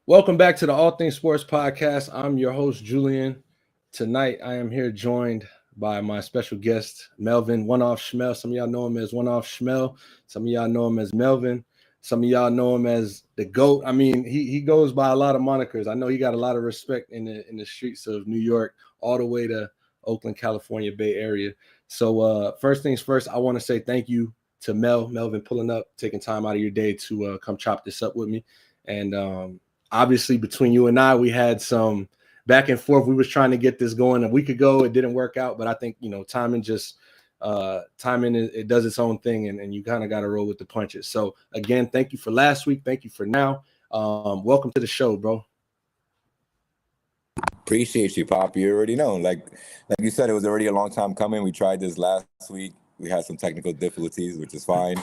Welcome back to the All Things Sports Podcast. I'm your host, Julian. Tonight, I am here joined by my special guest, Melvin One Off Schmel. Some of y'all know him as One Off Schmel. Some of y'all know him as Melvin. Some of y'all know him as the GOAT. I mean, he goes by a lot of monikers. I know he got a lot of respect in the streets of New York, all the way to Oakland, California, Bay Area. So first things first, I want to say thank you to Melvin, pulling up, taking time out of your day to come chop this up with me. And obviously, between you and I, we had some back and forth. We was trying to get this going a week ago. It didn't work out, but I think, timing it does its own thing, and you kind of got to roll with the punches. So again, thank you for last week. Thank you for now. Welcome to the show, bro. Appreciate you, Pop. You already know. Like you said, it was already a long time coming. We tried this last week. We had some technical difficulties, which is fine.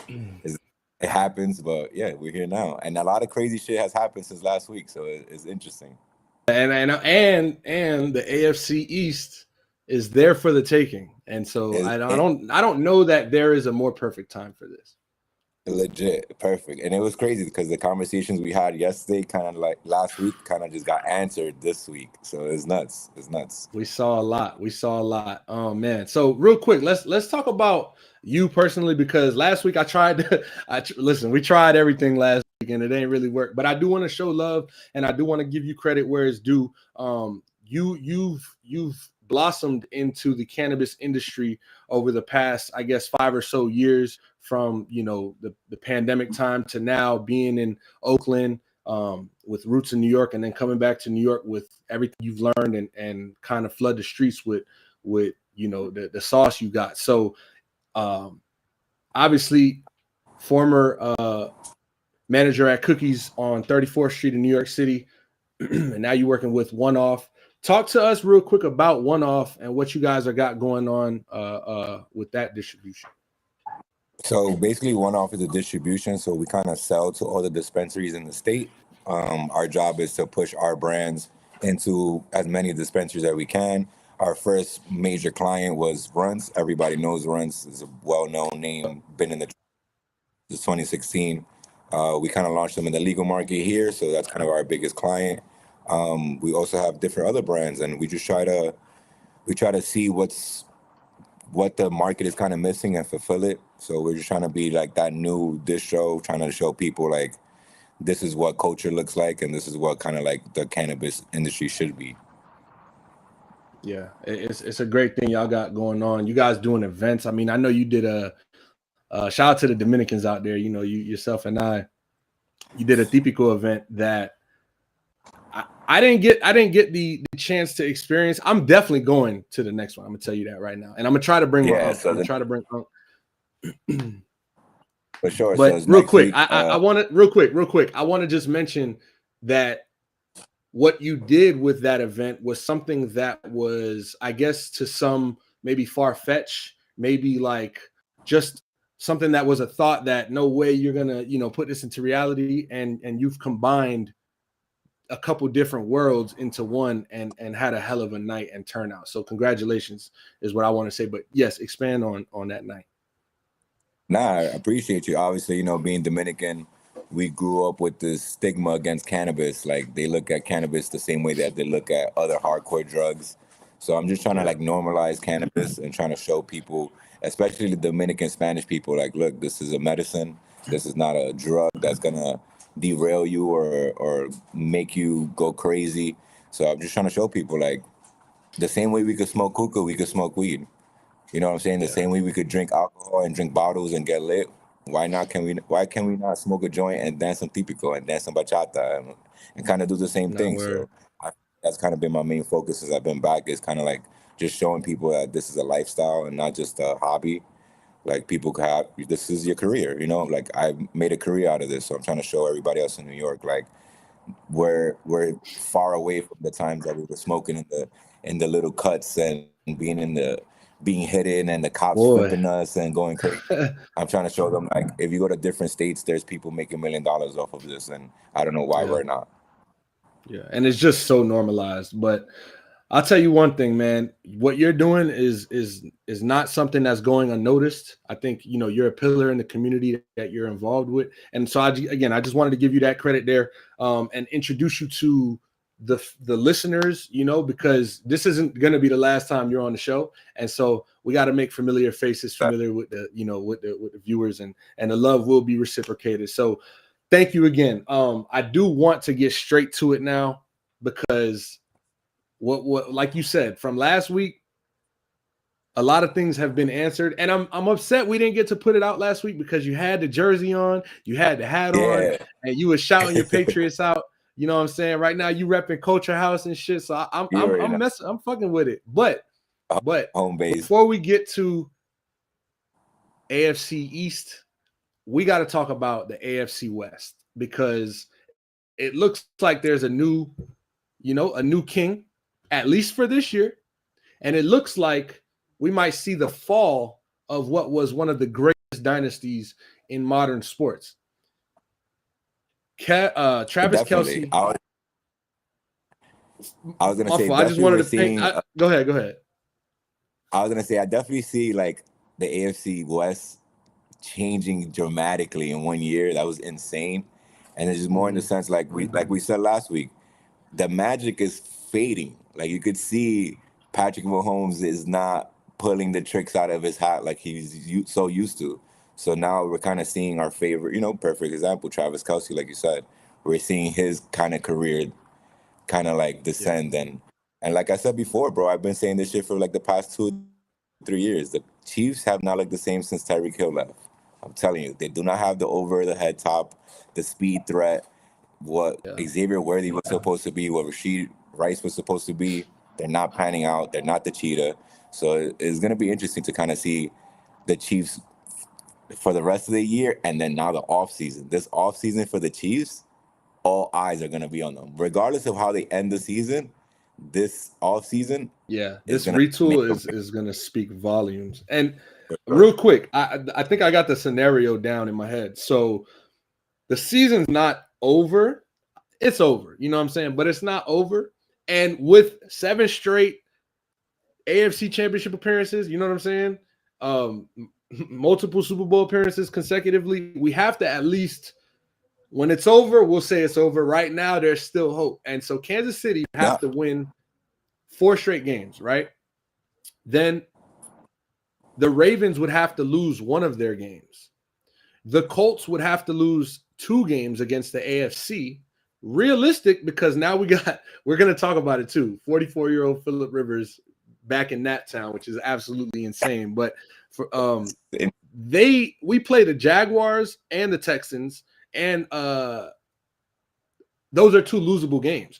It happens, but yeah, we're here now, and a lot of crazy shit has happened since last week, so it's interesting. And the AFC East is there for the taking, and so I don't know that there is a more perfect time for this. Legit, perfect. And it was crazy because the conversations we had yesterday, kind of like last week, kind of just got answered this week. So it's nuts. It's nuts. We saw a lot. Oh man. So real quick, let's talk about you personally, because last week we tried everything last week and it ain't really work. But I do want to show love and I do want to give you credit where it's due. You've blossomed into the cannabis industry over the past, I guess, 5 or so years, from the pandemic time to now being in Oakland with roots in New York, and then coming back to New York with everything you've learned and kind of flood the streets with the sauce you got. So obviously former manager at Cookies on 34th Street in New York City, and now you're working with One Off. Talk to us real quick about One Off and what you guys are got going on with that distribution. So basically, One Off is a distribution. So we kind of sell to all the dispensaries in the state. Our job is to push our brands into as many dispensaries as we can. Our first major client was Runts. Everybody knows Runts is a well-known name, been in the 2016. We kind of launched them in the legal market here, so that's kind of our biggest client. We also have different other brands, and we try to see what the market is kind of missing and fulfill it. So we're just trying to be like that new distro, trying to show people like this is what culture looks like, and this is what kind of like the cannabis industry should be. Yeah, it's a great thing y'all got going on. You guys doing events. I mean, I know you did a shout out to the Dominicans out there. You yourself and you did a Típico event that I didn't get the chance to experience. I'm definitely going to the next one. I'm gonna tell you that right now, and I'm gonna try to bring my uncle. I'm gonna try to bring uncle. For sure. But so real quick, I want to real quick. I want to just mention that what you did with that event was something that was, I guess, to some maybe far-fetched, maybe like just something that was a thought that no way you're gonna put this into reality, and you've combined a couple different worlds into one and had a hell of a night and turnout. So congratulations is what I want to say. But yes, expand on that night. Nah, I appreciate you. Obviously, being Dominican, we grew up with this stigma against cannabis. Like they look at cannabis the same way that they look at other hardcore drugs. So I'm just trying to like normalize cannabis and trying to show people, especially the Dominican Spanish people, like, look, this is a medicine. This is not a drug that's gonna derail you or make you go crazy. So I'm just trying to show people like the same way we could smoke hookah, we could smoke weed. You know what I'm saying? The same way we could drink alcohol and drink bottles and get lit. Why can we not smoke a joint and dance some típico and dance some bachata and kind of do the same thing? So that's kind of been my main focus since I've been back, is kind of like just showing people that this is a lifestyle and not just a hobby. Like people could have, this is your career, like I made a career out of this. So I'm trying to show everybody else in New York, like we're far away from the times that we were smoking in the little cuts and being hidden and the cops flipping us and going crazy. I'm trying to show them, like, if you go to different states, there's people making $1 million off of this, and I don't know why we're not. Yeah, and it's just so normalized. But I'll tell you one thing, man. What you're doing is not something that's going unnoticed. I think you're a pillar in the community that you're involved with, and so I just wanted to give you that credit there, and introduce you to the listeners, because this isn't going to be the last time you're on the show, and so we got to make familiar faces familiar with the viewers, and the love will be reciprocated. So, thank you again. I do want to get straight to it now because. What like you said from last week, a lot of things have been answered, and I'm upset we didn't get to put it out last week because you had the jersey on, you had the hat on, and you were shouting your Patriots out. You know what I'm saying? Right now you repping Culture House and shit, so I'm messing, I'm fucking with it. But home base. Before we get to AFC East, we got to talk about the AFC West because it looks like there's a new king, at least for this year. And it looks like we might see the fall of what was one of the greatest dynasties in modern sports. Travis Definitely. Kelce. I was going to say, I just wanted to paint. Go ahead. I was going to say, I definitely see like the AFC West changing dramatically in 1 year. That was insane. And it's just more in the sense like we said last week, the magic is fading. Like you could see Patrick Mahomes is not pulling the tricks out of his hat like he's so used to. So now we're kind of seeing our favorite, perfect example, Travis Kelce, like you said. We're seeing his kind of career kind of like descend. Yeah. And like I said before, bro, I've been saying this shit for like the past 2-3 years. The Chiefs have not looked the same since Tyreek Hill left. I'm telling you, they do not have the over-the-head top, the speed threat, what Xavier Worthy was supposed to be, what Rashid Rice was supposed to be. They're not panning out. They're not the cheetah. So it's going to be interesting to kind of see the Chiefs for the rest of the year and then now the offseason. This offseason for the Chiefs, all eyes are going to be on them. Regardless of how they end the season, this offseason. Yeah, this retool is going to speak volumes. And real quick, I think I got the scenario down in my head. So the season's not over. It's over. You know what I'm saying? But it's not over. And with 7 straight AFC championship appearances, you know what I'm saying? Multiple Super Bowl appearances consecutively. We have to at least, when it's over, we'll say it's over. Right now, there's still hope. And so Kansas City have to win 4 straight games, right? Then the Ravens would have to lose one of their games. The Colts would have to lose 2 games against the AFC. Realistic, because now we're going to talk about it too. 44-year-old Phillip Rivers back in that town, which is absolutely insane. But for we play the Jaguars and the Texans, and those are 2 losable games.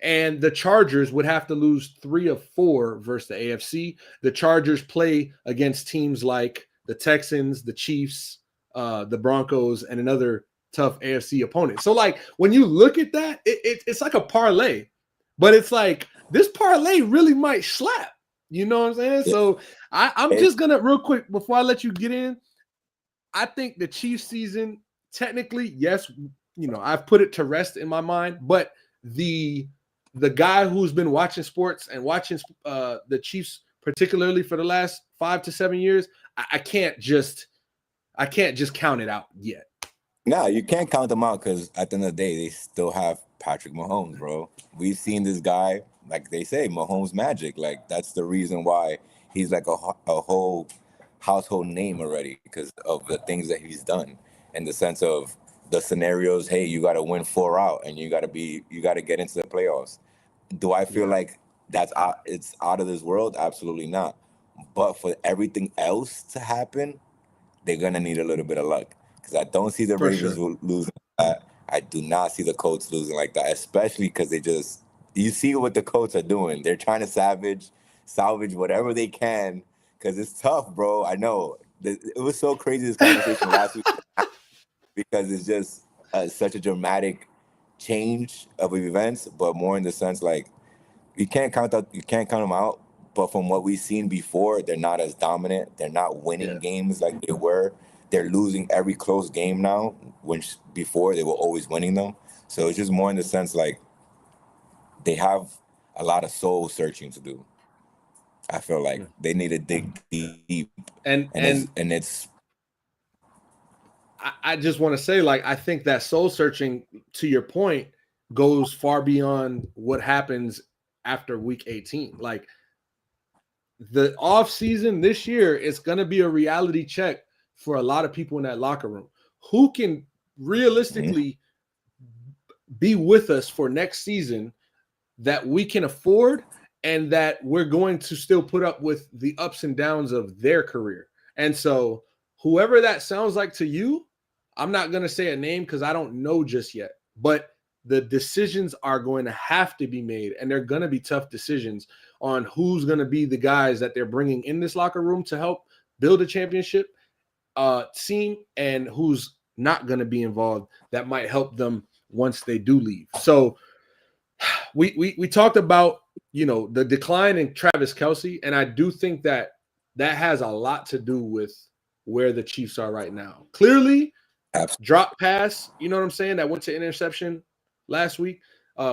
And the Chargers would have to lose 3 of 4 versus the AFC. The Chargers play against teams like the Texans, the Chiefs, the Broncos, and another tough AFC opponent. So, like, when you look at that, it's like a parlay. But it's like, this parlay really might slap. You know what I'm saying? Yeah. So, I'm just going to, real quick, before I let you get in, I think the Chiefs season, technically, yes, I've put it to rest in my mind. But the guy who's been watching sports and watching the Chiefs, particularly for the last 5 to 7 years, I can't just count it out yet. No, you can't count them out because at the end of the day, they still have Patrick Mahomes, bro. We've seen this guy, like they say, Mahomes magic. Like, that's the reason why he's like a whole household name already, because of the things that he's done in the sense of the scenarios. Hey, you got to win 4 out and you got to get into the playoffs. Do I feel like it's out of this world? Absolutely not. But for everything else to happen, they're going to need a little bit of luck. Because I don't see the Ravens losing like that. I do not see the Colts losing like that, especially because you see what the Colts are doing. They're trying to salvage whatever they can, because it's tough, bro. I know. It was so crazy, this conversation last week, because it's just such a dramatic change of events, but more in the sense like you can't count them out. But from what we've seen before, they're not as dominant. They're not winning games like they were. They're losing every close game now, when before they were always winning them. So it's just more in the sense like they have a lot of soul searching to do. I feel like they need to dig deep, and it's. I just want to say, like, I think that soul searching, to your point, goes far beyond what happens after week 18. Like, the off season this year is going to be a reality check for a lot of people in that locker room. Who can realistically be with us for next season that we can afford and that we're going to still put up with the ups and downs of their career? And so whoever that sounds like to you, I'm not going to say a name because I don't know just yet, but the decisions are going to have to be made, and they're going to be tough decisions on who's going to be the guys that they're bringing in this locker room to help build a championship team, and who's not going to be involved that might help them once they do leave. So we talked about, you know, the decline in Travis Kelce, and I do think that has a lot to do with where the Chiefs are right now. Clearly, drop pass, you know what I'm saying, that went to interception last week.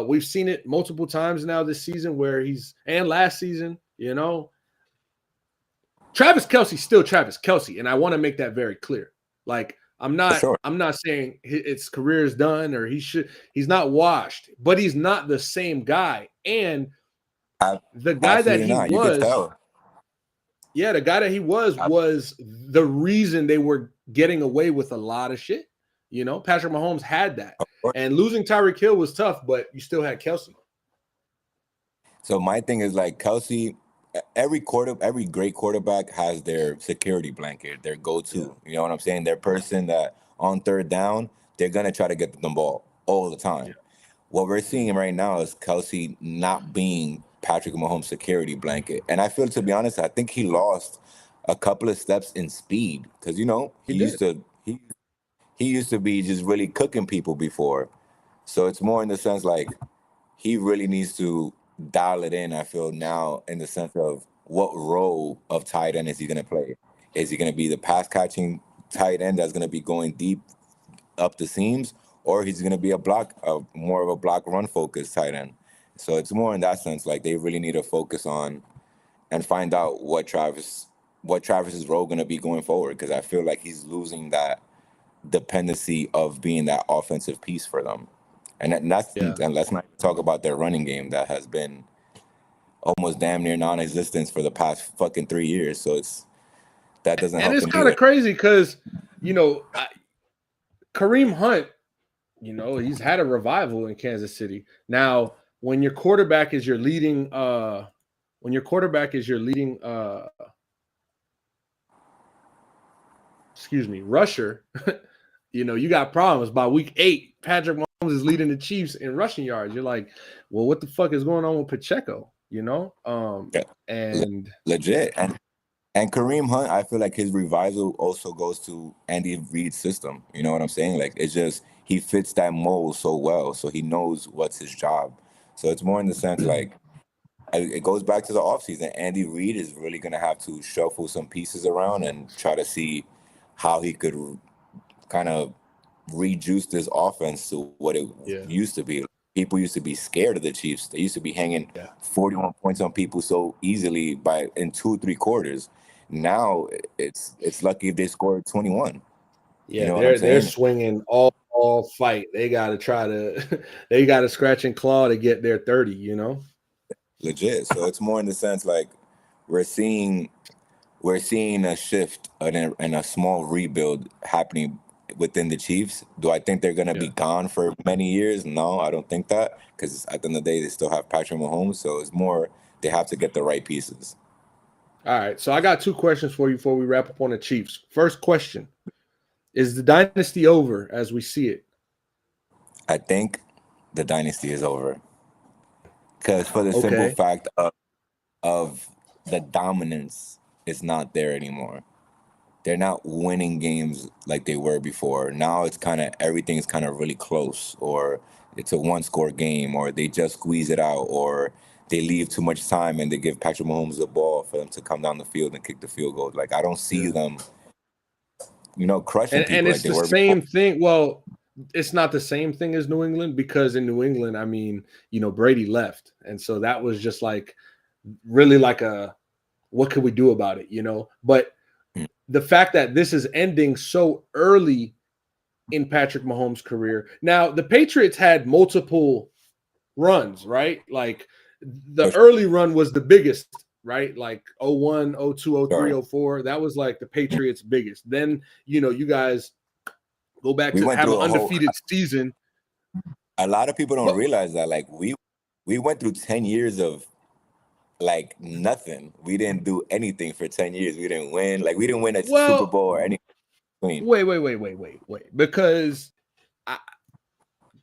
We've seen it multiple times now this season and last season, you know. Travis Kelce's still Travis Kelce, and I want to make that very clear. Like, I'm not saying his career is done or he's not washed, but he's not the same guy. And the guy that he was, yeah, the guy that he was the reason they were getting away with a lot of shit. You know, Patrick Mahomes had that, and losing Tyreek Hill was tough, but you still had Kelce. So my thing is, like, Kelce, every great quarterback has their security blanket, their go-to. Yeah. You know what I'm saying? Their person that on third down, they're gonna try to get the ball all the time. Yeah. What we're seeing right now is Kelce not being Patrick Mahomes' security blanket, and I feel, to be honest, I think he lost a couple of steps in speed because, you know, he used to be just really cooking people before. So it's more in the sense like he really needs to dial it in, I feel, now, in the sense of what role of tight end is he going to play? Is he going to be the pass catching tight end that's going to be going deep up the seams, or he's going to be more of a block run focused tight end? So it's more in that sense, like, they really need to focus on and find out what Travis's role going to be going forward, because I feel like he's losing that dependency of being that offensive piece for them. And let's not talk about their running game that has been almost damn near non-existent for the past fucking 3 years. So that doesn't help. And it's kind of crazy because, you know, Kareem Hunt, you know, he's had a revival in Kansas City. Now, when your quarterback is your leading rusher, you know, you got problems. By week 8, Patrick Mahomes is leading the Chiefs in rushing yards. You're like, well, what the fuck is going on with Pacheco? You know? And legit. And Kareem Hunt, I feel like his revival also goes to Andy Reid's system. You know what I'm saying? Like, it's just, he fits that mold so well. So he knows what's his job. So it's more in the sense, like, it goes back to the offseason. Andy Reid is really going to have to shuffle some pieces around and try to see how he could kind of rejuice this offense to what it used to be. People used to be scared of the Chiefs. They used to be hanging 41 points on people so easily in 2-3 quarters. Now it's lucky if they scored 21. Yeah, you know they're swinging all fight. They got to scratch and claw to get their 30. You know, legit. So it's more in the sense like we're seeing a shift and a small rebuild happening within the Chiefs. Do I think they're going to be gone for many years? No, I don't think that, because at the end of the day, they still have Patrick Mahomes. So it's more, they have to get the right pieces. All right. So I got 2 questions for you before we wrap up on the Chiefs. First question, is the dynasty over as we see it? I think the dynasty is over. Because for the simple fact of the dominance is not there anymore. They're not winning games like they were before. Now it's everything's kind of really close, or it's a 1-score game, or they just squeeze it out, or they leave too much time and they give Patrick Mahomes the ball for them to come down the field and kick the field goal. Like, I don't see them, you know, crushing people. And it's like the same thing. Well, it's not the same thing as New England, because in New England, I mean, Brady left. And so that was just like really like what could we do about it? But the fact that this is ending so early in Patrick Mahomes' career. Now, the Patriots had multiple runs, right? Like the early run was the biggest, right? Like 01, 02, 03, 04. That was like the Patriots' biggest. Then, you guys go back We to went have through an a whole. undefeated season. A lot of people don't But, realize that. Like we went through 10 years of like nothing. We didn't do anything for 10 years. We didn't win. Like we didn't win a Super well, Bowl or anything. wait. Because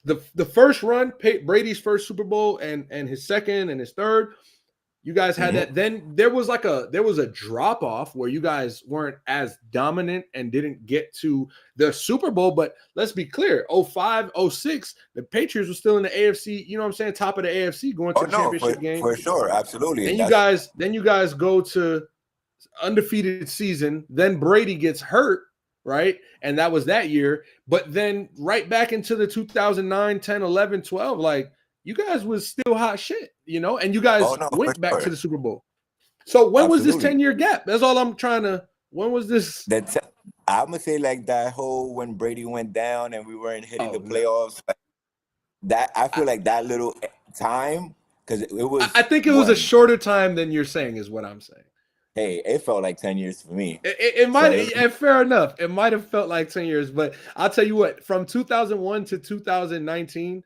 the first run, Brady's first Super Bowl and his second and his third, you guys had that. Then there was a drop off where you guys weren't as dominant and didn't get to the Super Bowl. But let's be clear, 05, 06, the Patriots were still in the AFC, you know what I'm saying, top of the AFC, going to the championship game. For sure, absolutely. Then you guys go to undefeated season. Then Brady gets hurt, right? And that was that year. But then right back into the 2009, 10, 11, 12, like you guys was still hot shit, and you guys went back to the Super Bowl. So when was this 10-year gap? That's all I'm trying to. When was this? I'm gonna say like that whole when Brady went down and we weren't hitting the playoffs. Like, that I feel like that little time, because it was. I think it was a shorter time than you're saying, is what I'm saying. Hey, it felt like 10 years for me. It might, fair enough. It might have felt like 10 years, but I'll tell you what, from 2001 to 2019,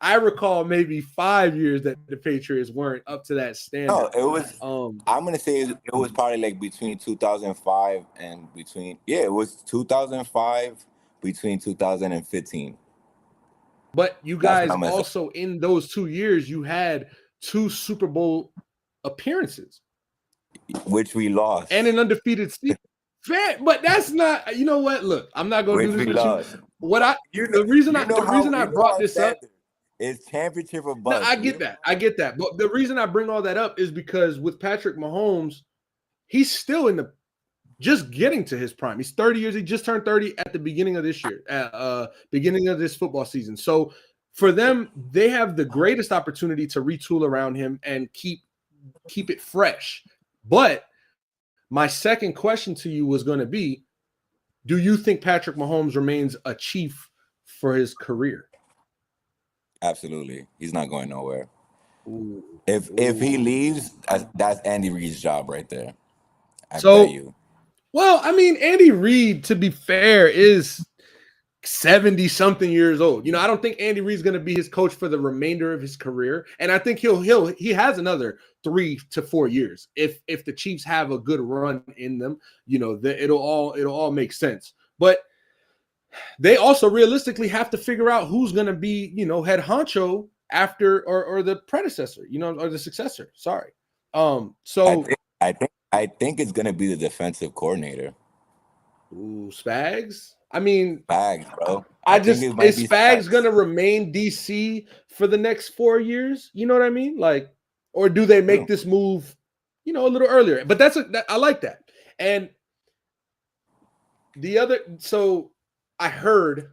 I recall maybe 5 years that the Patriots weren't up to that standard. No, it was. I'm gonna say it was probably like between 2005 and it was 2005 between 2015. But you guys also in those 2 years, you had 2 Super Bowl appearances, which we lost, and an undefeated season. But that's not. You know what? Look, I'm not going to do this with lost. you. The reason I brought this up is championship or bust. No, I get that. But the reason I bring all that up is because with Patrick Mahomes, he's still just getting to his prime. He's 30 years. He just turned 30 at the beginning of this year, beginning of this football season. So for them, they have the greatest opportunity to retool around him and keep it fresh. But my second question to you was going to be, do you think Patrick Mahomes remains a chief for his career? Absolutely. He's not going nowhere. If he leaves, that's Andy Reid's job right there. I bet you. Well, I mean, Andy Reid, to be fair, is 70-something years old. I don't think Andy Reid's going to be his coach for the remainder of his career, and I think he has another 3 to 4 years if the Chiefs have a good run in them. It'll all make sense. But they also realistically have to figure out who's going to be, head honcho after or the predecessor, or the successor. Sorry. So I think it's going to be the defensive coordinator. Ooh, Spags. I mean, Spags, bro. is Spags going to remain DC for the next 4 years? You know what I mean? Like, or do they make this move, a little earlier? But I like that. And so I heard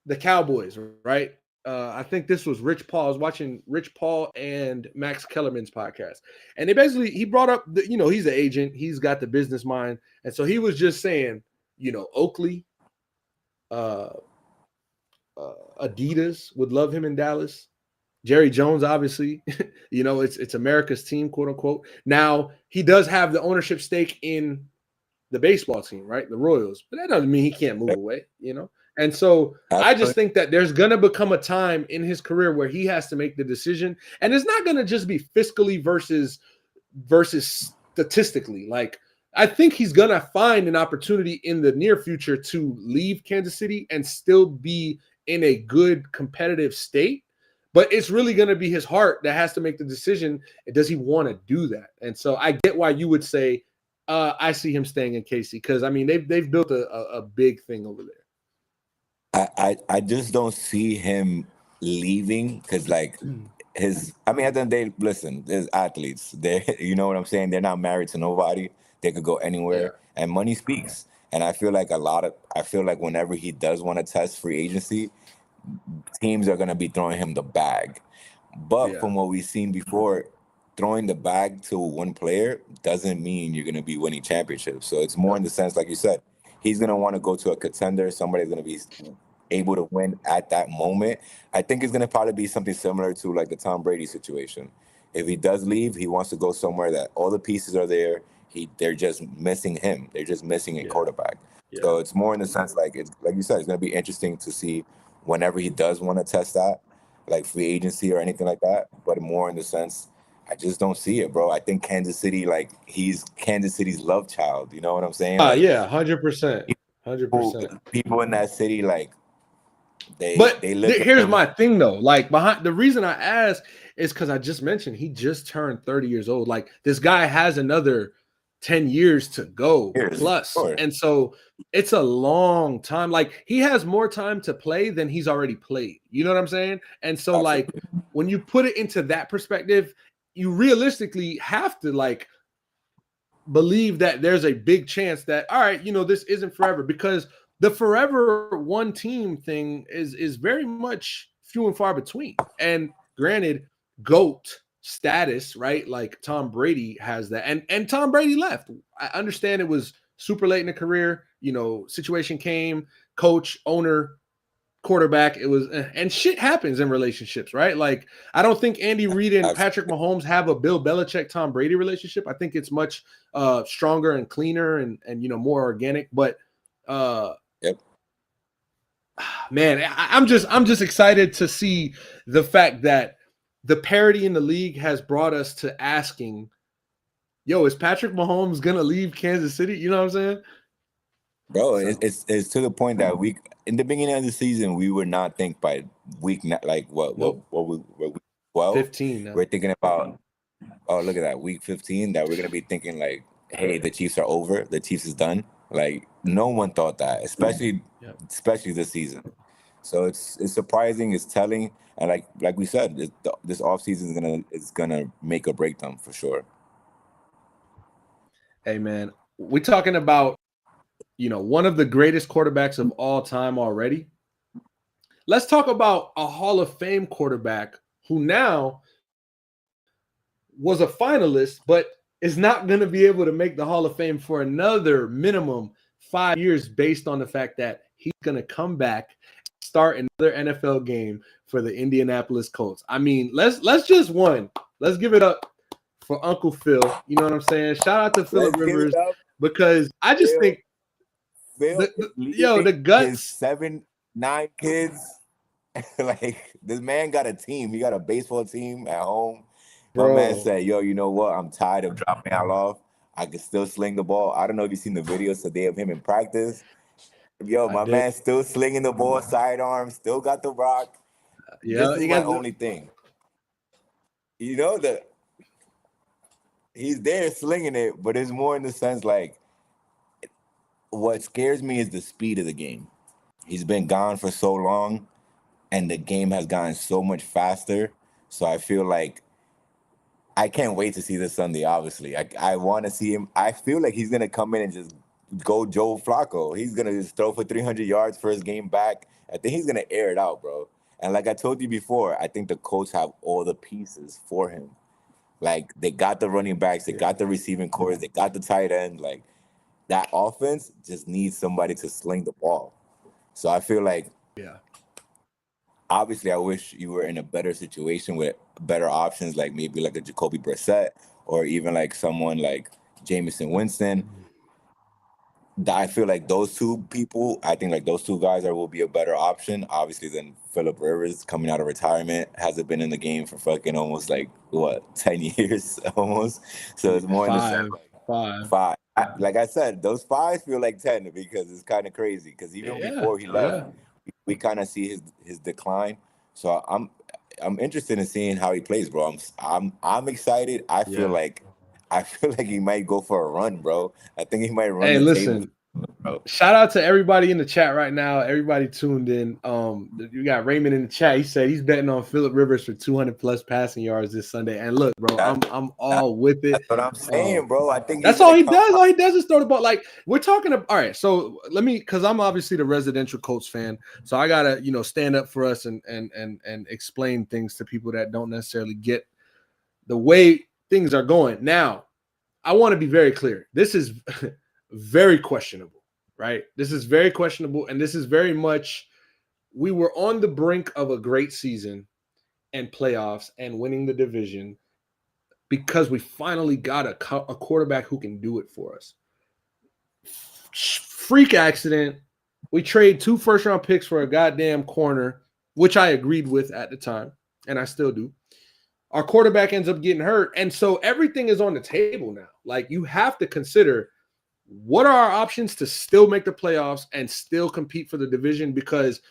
the Cowboys, right? I think this was Rich Paul. I was watching Rich Paul and Max Kellerman's podcast. And he brought up, he's an agent. He's got the business mind. And so he was just saying, Oakley, Adidas would love him in Dallas. Jerry Jones, obviously, it's America's team, quote unquote. Now, he does have the ownership stake in the baseball team, right? The Royals. But that doesn't mean he can't move away, And so I just think that there's going to become a time in his career where he has to make the decision. And it's not going to just be fiscally versus statistically. Like, I think he's going to find an opportunity in the near future to leave Kansas City and still be in a good competitive state. But it's really going to be his heart that has to make the decision. Does he want to do that? And so I get why you would say, I see him staying in KC, because, I mean, they've built a big thing over there. I just don't see him leaving because, like, at the end of the day, listen, there's athletes. You know what I'm saying? They're not married to nobody. They could go anywhere, and money speaks. And I feel like whenever he does want to test free agency, teams are going to be throwing him the bag. But Yeah. from what we've seen before, throwing the bag to one player doesn't mean you're going to be winning championships. So it's more in the sense, like you said, he's going to want to go to a contender. Somebody's going to be able to win at that moment. I think it's going to probably be something similar to like the Tom Brady situation. If he does leave, he wants to go somewhere that all the pieces are there. They're just missing him. They're just missing a quarterback. Yeah. So it's more in the sense like you said, it's going to be interesting to see whenever he does want to test that, like free agency or anything like that. But more in the sense, I just don't see it, bro. I think Kansas City, like he's Kansas City's love child. You know what I'm saying? Like, Yeah, 100%. 100%. People in that city, like they look at here's him. my thing though. Like behind the reason I ask is because I just mentioned he just turned 30 years old. Like this guy has another 10 years to go plus. Sure. And so it's a long time. Like he has more time to play than he's already played. You know what I'm saying? And so like when you put it into that perspective, you realistically have to like believe that there's a big chance that, all right, this isn't forever, because the forever one team thing is very much few and far between. And granted, GOAT status, right? Like Tom Brady has that. And Tom Brady left. I understand it was super late in the career, situation came, coach, owner, quarterback. It was, and shit happens in relationships, right? Like, I don't think Andy Reid and Patrick Mahomes have a Bill Belichick, Tom Brady relationship. I think it's much stronger and cleaner and more organic. But man, I'm just excited to see the fact that the parity in the league has brought us to asking, yo, is Patrick Mahomes gonna leave Kansas City? You know what I'm saying? Bro, it's to the point that in the beginning of the season, we would not think by week like what we 12, 15 now. We're thinking about, oh, look at that, week 15, that we're gonna be thinking like, hey, the Chiefs are over, the Chiefs is done. Like no one thought that, especially this season. So it's surprising, it's telling, and like we said, this offseason is gonna make or break them for sure. Hey man, we're talking about one of the greatest quarterbacks of all time already. Let's talk about a Hall of Fame quarterback who now was a finalist, but is not going to be able to make the Hall of Fame for another minimum 5 years, based on the fact that he's going to come back, start another NFL game for the Indianapolis Colts. I mean, let's just let's give it up for Uncle Phil. You know what I'm saying? Shout out to Phillip Rivers, because I just think the guts. His 7-9 kids. Like, this man got a team. He got a baseball team at home. My man said, yo, you know what? I'm tired of dropping y'all off. I can still sling the ball. I don't know if you've seen the videos today of him in practice. Yo, my man still slinging the ball, sidearm, still got the rock. Yeah, this is my only thing. That he's there slinging it, but it's more in the sense like, what scares me is the speed of the game. He's been gone for so long, and the game has gotten so much faster. So I feel like I can't wait to see this Sunday, obviously. I want to see him. I feel like he's going to come in and just go Joe Flacco. He's going to just throw for 300 yards first game back. I think he's going to air it out, bro. And like I told you before, I think the Colts have all the pieces for him. Like, they got the running backs, they got the receiving cores, they got the tight end. Like, that offense just needs somebody to sling the ball. So I feel like, obviously, I wish you were in a better situation with better options, like maybe like a Jacoby Brissett, or even like someone like Jameson Winston. I feel like those two people, I think like those two guys will be a better option, obviously, than Phillip Rivers coming out of retirement. Hasn't been in the game for fucking almost 10 years almost. So it's more in the sense like five. Like I said, those 5 feel like 10 because it's kind of crazy. Because even before he left, we kind of see his decline. So I'm interested in seeing how he plays, bro. I'm excited. I feel like he might go for a run, bro. I think he might run. Hey, listen, Shout out to everybody in the chat right now. Everybody tuned in. You got Raymond in the chat. He said he's betting on Phillip Rivers for 200 plus passing yards this Sunday. And look, bro, I'm all with it. That's what I'm saying, bro. I think that's all he does. All he does is throw the ball. Like we're talking about. All right, so let me, because I'm obviously the residential Colts fan, so I gotta stand up for us and explain things to people that don't necessarily get the way things are going. Now, I want to be very clear. This is very questionable. Right? This is very questionable, and this is very much, we were on the brink of a great season and playoffs and winning the division because we finally got a quarterback who can do it for us. Freak accident. We trade 2 first-round picks for a goddamn corner, which I agreed with at the time, and I still do. Our quarterback ends up getting hurt, and so everything is on the table now. Like, you have to consider, what are our options to still make the playoffs and still compete for the division? Because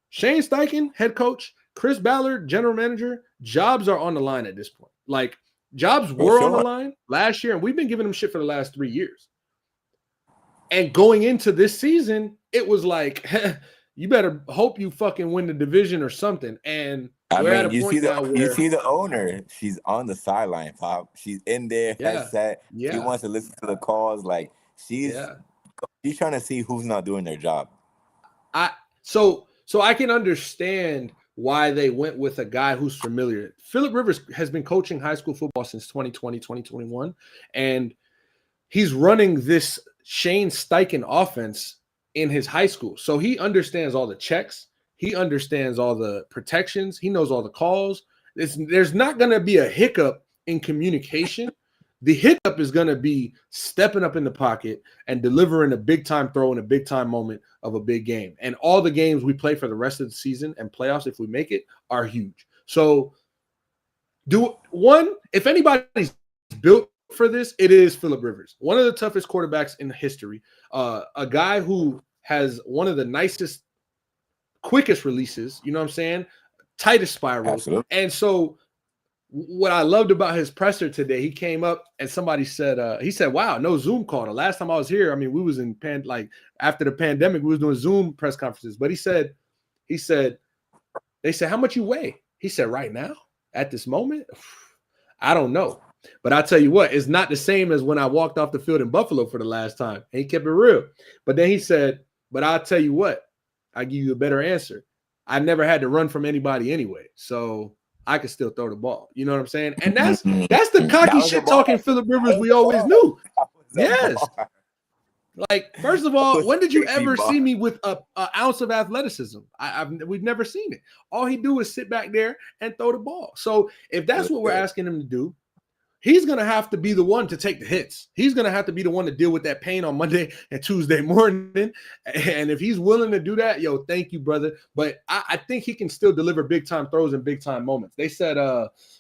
Shane Steichen, head coach, Chris Ballard, general manager, jobs are on the line at this point. Like, jobs were on the line last year, and we've been giving them shit for the last 3 years. And going into this season, it was like, you better hope you fucking win the division or something. And we're at a point now where you see the owner, she's on the sideline, Pop. She's in there, headset. Yeah. She wants to listen to the calls. Like, she's trying to see who's not doing their job. So I can understand why they went with a guy who's familiar. Phillip Rivers has been coaching high school football since 2020, 2021, and he's running this Shane Steichen offense in his high school. So he understands all the checks. He understands all the protections. He knows all the calls. There's not going to be a hiccup in communication. The hiccup is going to be stepping up in the pocket and delivering a big-time throw in a big-time moment of a big game. And all the games we play for the rest of the season and playoffs, if we make it, are huge. So, if anybody's built for this, it is Phillip Rivers. One of the toughest quarterbacks in history. A guy who has one of the nicest, quickest releases, you know what I'm saying? Tightest spirals. Absolutely. And so, what I loved about his presser today, he came up and somebody said, he said, wow, no Zoom call. The last time I was here, I mean, we was in after the pandemic, we was doing Zoom press conferences. But he said, they said, how much you weigh? He said, right now, at this moment, I don't know. But I'll tell you what, it's not the same as when I walked off the field in Buffalo for the last time. And he kept it real. But then he said, but I'll tell you what, I give you a better answer. I never had to run from anybody anyway. So I could still throw the ball. You know what I'm saying? And that's the cocky shit talking Phillip Rivers we always knew. Yes. Like, first of all, when did you ever see me with an ounce of athleticism? We've never seen it. All he do is sit back there and throw the ball. So if that's what we're asking him to do, he's going to have to be the one to take the hits. He's going to have to be the one to deal with that pain on Monday and Tuesday morning. And if he's willing to do that, yo, thank you, brother. But I think he can still deliver big-time throws and big-time moments. They said,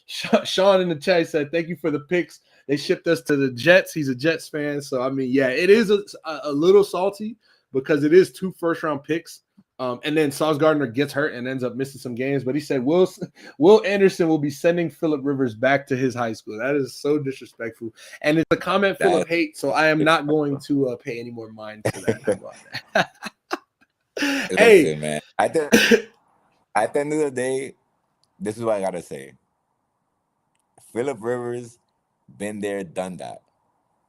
Sean in the chat said, thank you for the picks. They shipped us to the Jets. He's a Jets fan. So, I mean, yeah, it is a little salty because it is 2 first-round picks. And then Sauce Gardner gets hurt and ends up missing some games. But he said Will Anderson will be sending Phillip Rivers back to his high school. That is so disrespectful. And it's a comment full of hate, so I am not going to pay any more mind to that. Hey, listen, man. At the end of the day, this is what I got to say. Phillip Rivers, been there, done that.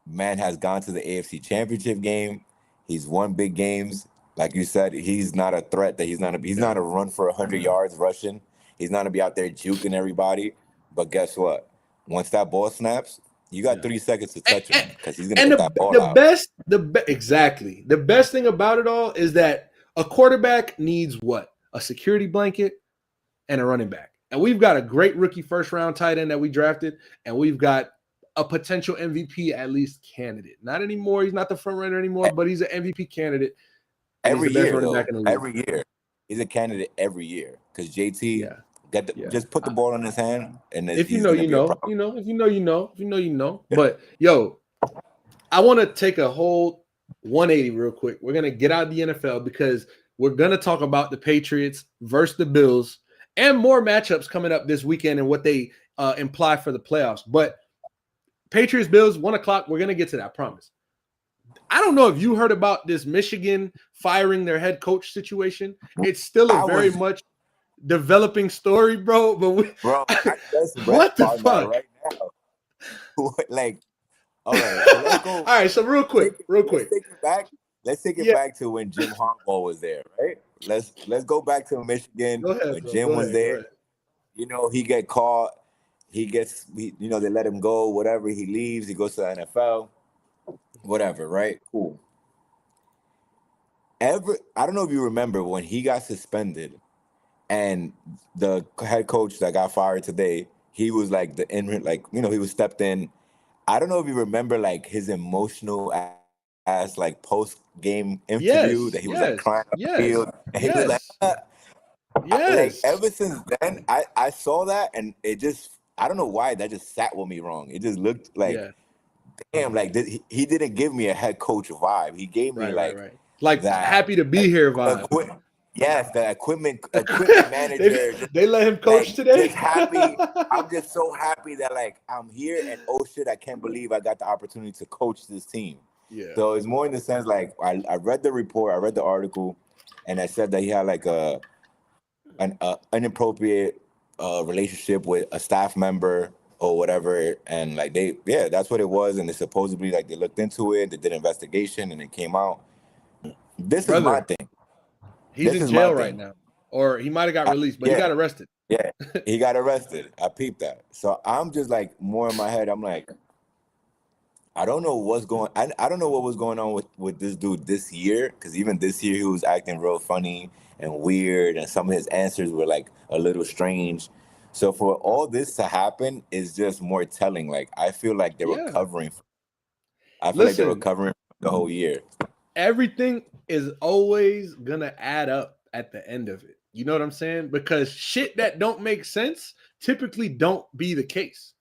Man has gone to the AFC Championship game. He's won big games. Like you said, he's not a threat. He's not a run for 100 yards rushing. He's not gonna be out there juking everybody. But guess what? Once that ball snaps, you got 3 seconds to touch him because he's gonna get that ball out. Exactly. The best thing about it all is that a quarterback needs what? A security blanket and a running back. And we've got a great rookie first-round tight end that we drafted, and we've got a potential MVP at least candidate. Not anymore. He's not the front runner anymore, but he's an MVP candidate. Every year, he's a candidate every year because JT just put the ball in his hand, and if you know, you know. If you know, you know. But yo, I want to take a whole 180 real quick. We're gonna get out of the NFL because we're gonna talk about the Patriots versus the Bills and more matchups coming up this weekend and what they imply for the playoffs. But Patriots Bills 1:00. We're gonna get to that. I promise. I don't know if you heard about this Michigan firing their head coach situation. It's still a very much developing story, bro. But I just read what the about that fuck? right now. Like, all right, so let's go. All right, so real quick. Let's take it back. Let's take it back to when Jim Harbaugh was there, right? Let's go back to Michigan when Jim was there. You know, he get caught. They let him go. Whatever, he leaves. He goes to the NFL. Whatever, right? Cool. I don't know if you remember when he got suspended, and the head coach that got fired today, he was like he was stepped in. I don't know if you remember like his emotional ass like post game interview that he was like crying on the field. And he was like, like ever since then, I saw that and it just, I don't know why that just sat with me wrong. It just looked like, damn, like he didn't give me a head coach vibe. He gave me like that, happy to be here vibe. Yes, the equipment manager. they let him coach today. Just happy. I'm just so happy that like I'm here and oh shit, I can't believe I got the opportunity to coach this team. Yeah. So it's more in the sense like I read the report, I read the article, and I said that he had like an inappropriate relationship with a staff member or whatever, and like that's what it was, and they supposedly like they looked into it, they did an investigation, and it came out. This is my thing. He's in jail right now. Or he might have got released, but he got arrested. Yeah, he got arrested. I peeped that. So I'm just like more in my head. I'm like, I don't know what's going I don't know what was going on with this dude this year. Because even this year, he was acting real funny and weird. And some of his answers were like a little strange. So for all this to happen is just more telling. Like, I feel like they were covering. I feel like they were covering the whole year. Everything is always gonna add up at the end of it. You know what I'm saying? Because shit that don't make sense typically don't be the case.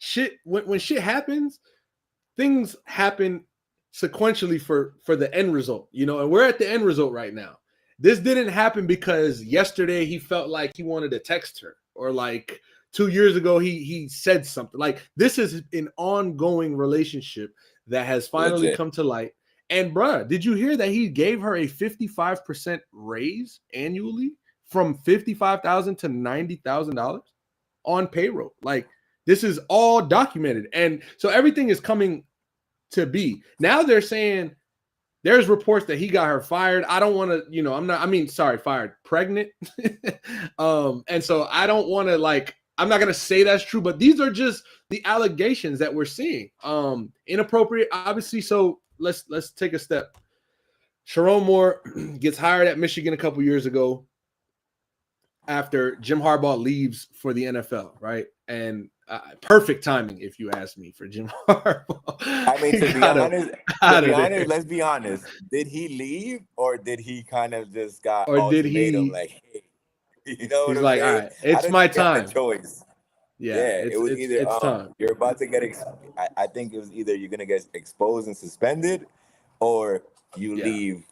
Shit, when shit happens, things happen sequentially for the end result, you know, and we're at the end result right now. This didn't happen because yesterday he felt like he wanted to text her, or like 2 years ago he said something. Like, this is an ongoing relationship that has finally come to light. And bruh, did you hear that he gave her a 55% raise annually from $55,000 to $90,000 on payroll? Like, this is all documented. And so everything is coming to be. Now they're saying there's reports that he got her fired. I don't want to, fired, pregnant. And so I don't want to I'm not going to say that's true, but these are just the allegations that we're seeing. Inappropriate, obviously. So let's take a step. Sherrone Moore gets hired at Michigan a couple years ago after Jim Harbaugh leaves for the NFL, right? And perfect timing, if you ask me, for Jim Harbaugh. I mean, to be honest, let's be honest. Did he leave, or did he kind of just got ultimatum? Like, hey, you know what he's I'm like, saying? all right, it's my time. Choice. Yeah, it was either time. You're about to get. I think it was either you're gonna get exposed and suspended, or you leave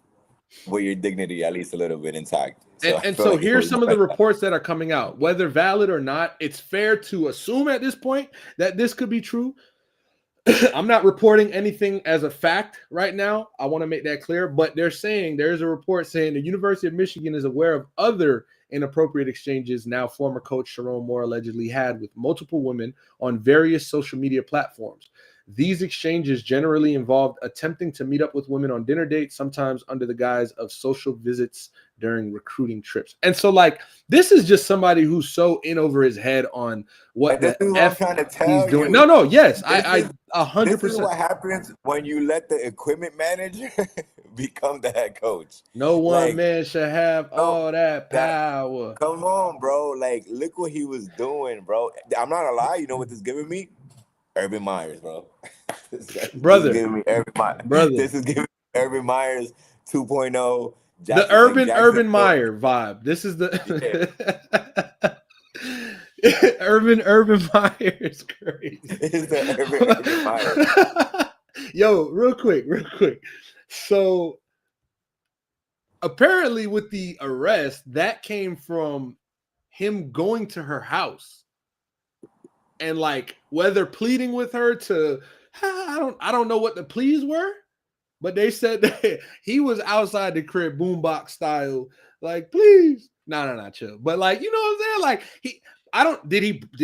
with your dignity at least a little bit intact. So here's some of the reports that are coming out. Whether valid or not, it's fair to assume at this point that this could be true. I'm not reporting anything as a fact right now. I want to make that clear. But there's a report saying the University of Michigan is aware of other inappropriate exchanges now former coach Sherrone Moore allegedly had with multiple women on various social media platforms. These exchanges generally involved attempting to meet up with women on dinner dates, sometimes under the guise of social visits during recruiting trips. And so, this is just somebody who's so in over his head on what the F he's doing. No, yes, I 100%. This is what happens when you let the equipment manager become the head coach. No one man should have all that power. Come on, bro. Like, look what he was doing, bro. I'm not gonna lie. You know what this is giving me? Urban Myers, bro. Brother. This is giving me Urban Myers. This is giving me Urban Myers 2.0. The Urban Meyer vibe. This is the Urban Myers crazy. It's the Urban Myers. Yo, real quick. So apparently with the arrest, that came from him going to her house and whether pleading with her to, I don't know what the pleas were, but they said that he was outside the crib, boombox style, like, please, no, chill. But like, you know what I'm saying? Like did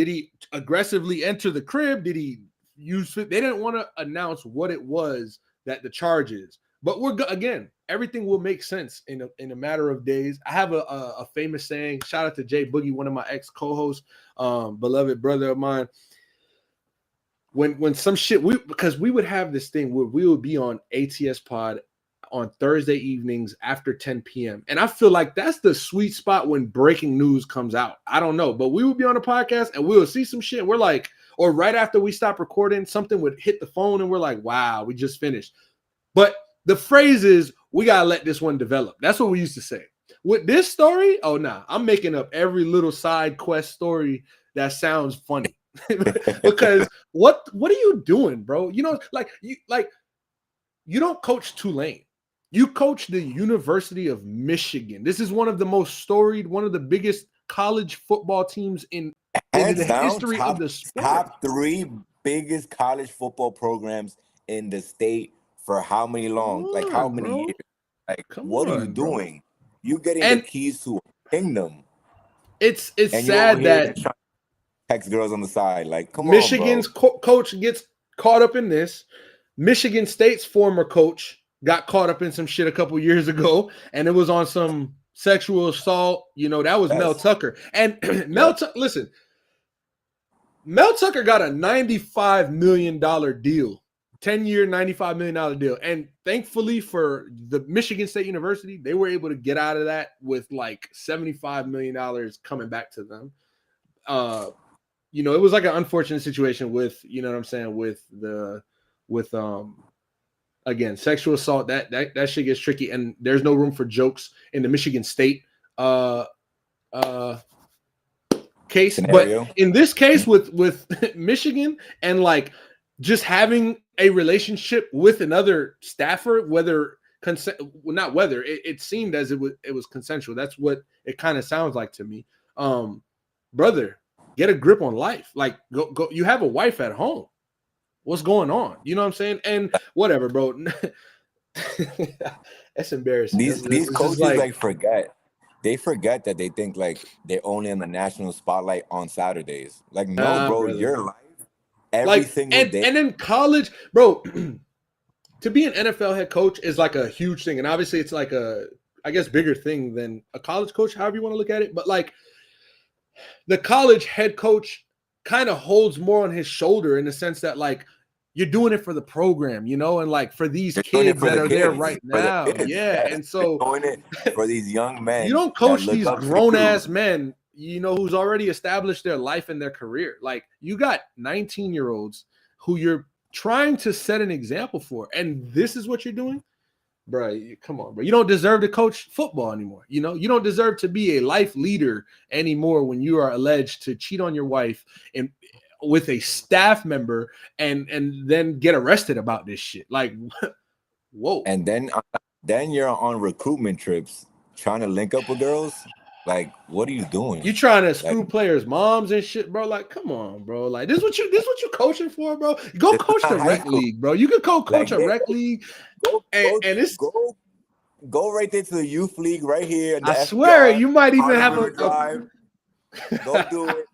he aggressively enter the crib? Did he use? They didn't want to announce what it was that the charge is. But again, everything will make sense in a matter of days. I have a famous saying. Shout out to Jay Boogie, one of my ex co-hosts, beloved brother of mine. When some shit, because we would have this thing where we would be on ATS Pod on Thursday evenings after 10 p.m. And I feel like that's the sweet spot when breaking news comes out. I don't know, but we would be on a podcast and we would see some shit. And we're like, or right after we stop recording, something would hit the phone and we're like, wow, we just finished. But the phrase is, we got to let this one develop. That's what we used to say. With this story, oh, nah, I'm making up every little side quest story that sounds funny. Because what are you doing, bro? You know, you don't coach Tulane. You coach the University of Michigan. This is one of the most storied, one of the biggest college football teams in the history of the sport. Top 3 biggest college football programs in the state. For how many how many years? Like, what are you doing? Bro. You getting the keys to a kingdom. It's sad that text girls on the side. Like, come Michigan's on, bro. coach gets caught up in this. Michigan State's former coach got caught up in some shit a couple years ago, and it was on some sexual assault. You know, that was Mel Tucker. And listen, Mel Tucker got a $95 million deal. 10-year, $95 million deal. And thankfully for the Michigan State University, they were able to get out of that with like $75 million coming back to them. You know, it was like an unfortunate situation with, you know what I'm saying, with again, sexual assault, that shit gets tricky, and there's no room for jokes in the Michigan State case. Scenario. But in this case with Michigan and like just having a relationship with another staffer, it seemed as it was consensual. That's what it kind of sounds like to me. Brother, get a grip on life. Like, go. You have a wife at home. What's going on? You know what I'm saying? And whatever, bro. That's embarrassing. These coaches like forget. They forget that they think like they're only in the national spotlight on Saturdays. Like, no, bro, brother. your life. Every single day. And in college, bro, to be an NFL head coach is like a huge thing. And obviously it's like I guess, bigger thing than a college coach, however you want to look at it. But like the college head coach kind of holds more on his shoulder in the sense that like you're doing it for the program, you know, and like for these kids that are there right now. Yeah. And so doing it for these young men. You don't coach these grown ass men, you know, who's already established their life and their career. Like you got 19-year-olds who you're trying to set an example for. And this is what you're doing, bro. Come on, bro. You don't deserve to coach football anymore. You know, you don't deserve to be a life leader anymore when you are alleged to cheat on your wife and with a staff member and then get arrested about this shit. Like, whoa. And then you're on recruitment trips trying to link up with girls. Like, what are you doing? You trying to screw players' moms and shit, bro? Like, come on, bro. Like, this what you coaching for, bro? Go coach the rec league, bro. You can coach a rec league, and it's go right there to the youth league right here. I swear, you might even have a drive. Go do it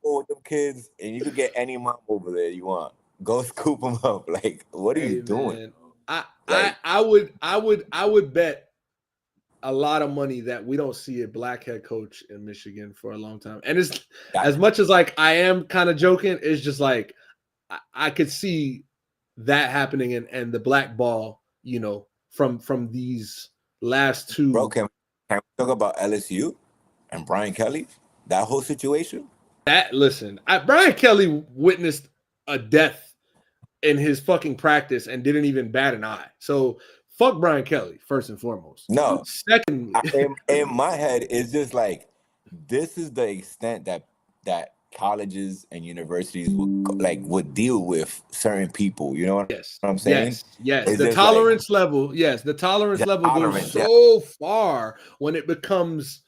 with them kids, and you can get any mom over there you want. Go scoop them up. Like, what are you doing? I would bet a lot of money that we don't see a black head coach in Michigan for a long time. And it's as much as like I am kind of joking, it's just like I could see that happening and the black ball, you know, from these last two. Bro, can we talk about LSU and Brian Kelly? That whole situation? Brian Kelly witnessed a death in his fucking practice and didn't even bat an eye. So fuck Brian Kelly, first and foremost. No. Secondly, in my head, it's just like this is the extent that colleges and universities would deal with certain people. You know what I'm saying? Yes. It's the tolerance level. Yes, the tolerance level goes so far when it becomes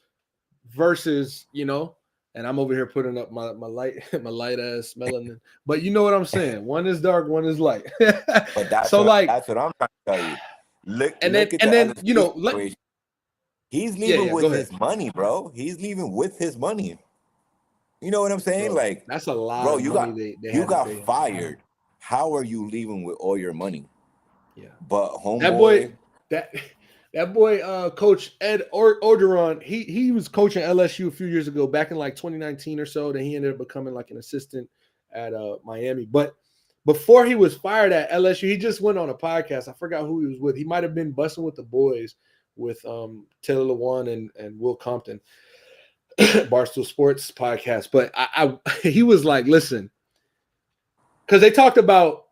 versus, you know. And I'm over here putting up my light ass melanin. But you know what I'm saying? One is dark, one is light. But that's what I'm trying to tell you. Look And at the then LSU situation. He's leaving go with ahead. his money, bro. He's leaving with his money. You know what I'm saying? Bro, Like, that's a lot bro, of money they you had to got pay him. fired. How are you leaving with all your money? Yeah. But That boy, homeboy, that boy, Coach Ed Orgeron, he was coaching LSU a few years ago, back in like 2019 or so. Then he ended up becoming like an assistant at Miami. But before he was fired at LSU, he just went on a podcast. I forgot who he was with. He might have been Busting with the Boys with Taylor Lewan and Will Compton, Barstool Sports podcast. But he was like, listen, because they talked about.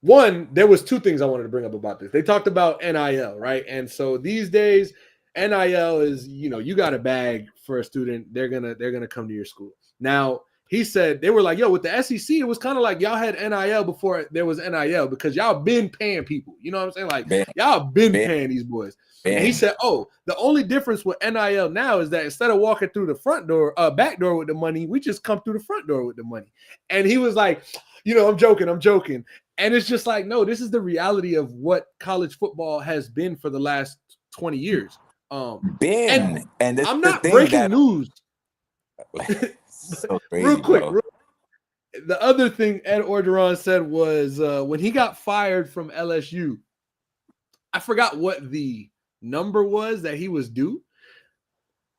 One, there was two things I wanted to bring up about this. They talked about NIL, right? And so these days, NIL is, you got a bag for a student. They're gonna come to your school. Now, he said they were like, yo, with the SEC, it was kind of like y'all had NIL before there was NIL because y'all been paying people. You know what I'm saying? Like y'all been paying these boys. And he said, oh, the only difference with NIL now is that instead of walking through the back door with the money, we just come through the front door with the money. And he was like, I'm joking. And it's just like, no, this is the reality of what college football has been for the last 20 years. and this I'm is not the thing breaking news. So crazy, real quick. bro. The other thing Ed Orgeron said was when he got fired from LSU, I forgot what the number was that he was due,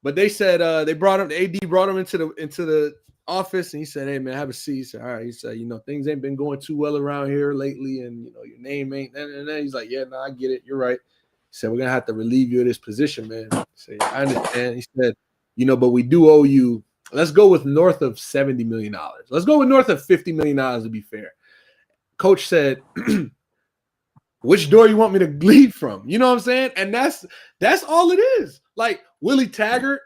but they said the AD brought him into the office, and he said, hey man, have a seat. He said, all right. He said, things ain't been going too well around here lately, and your name ain't. And then he's like, yeah, no, I get it, you're right. He said, we're gonna have to relieve you of this position, man. I said, I understand. He said, but we do owe you. Let's go with north of $70 million. Let's go with north of $50 million to be fair. Coach said, which door you want me to lead from? You know what I'm saying? And that's all it is. Like Willie Taggart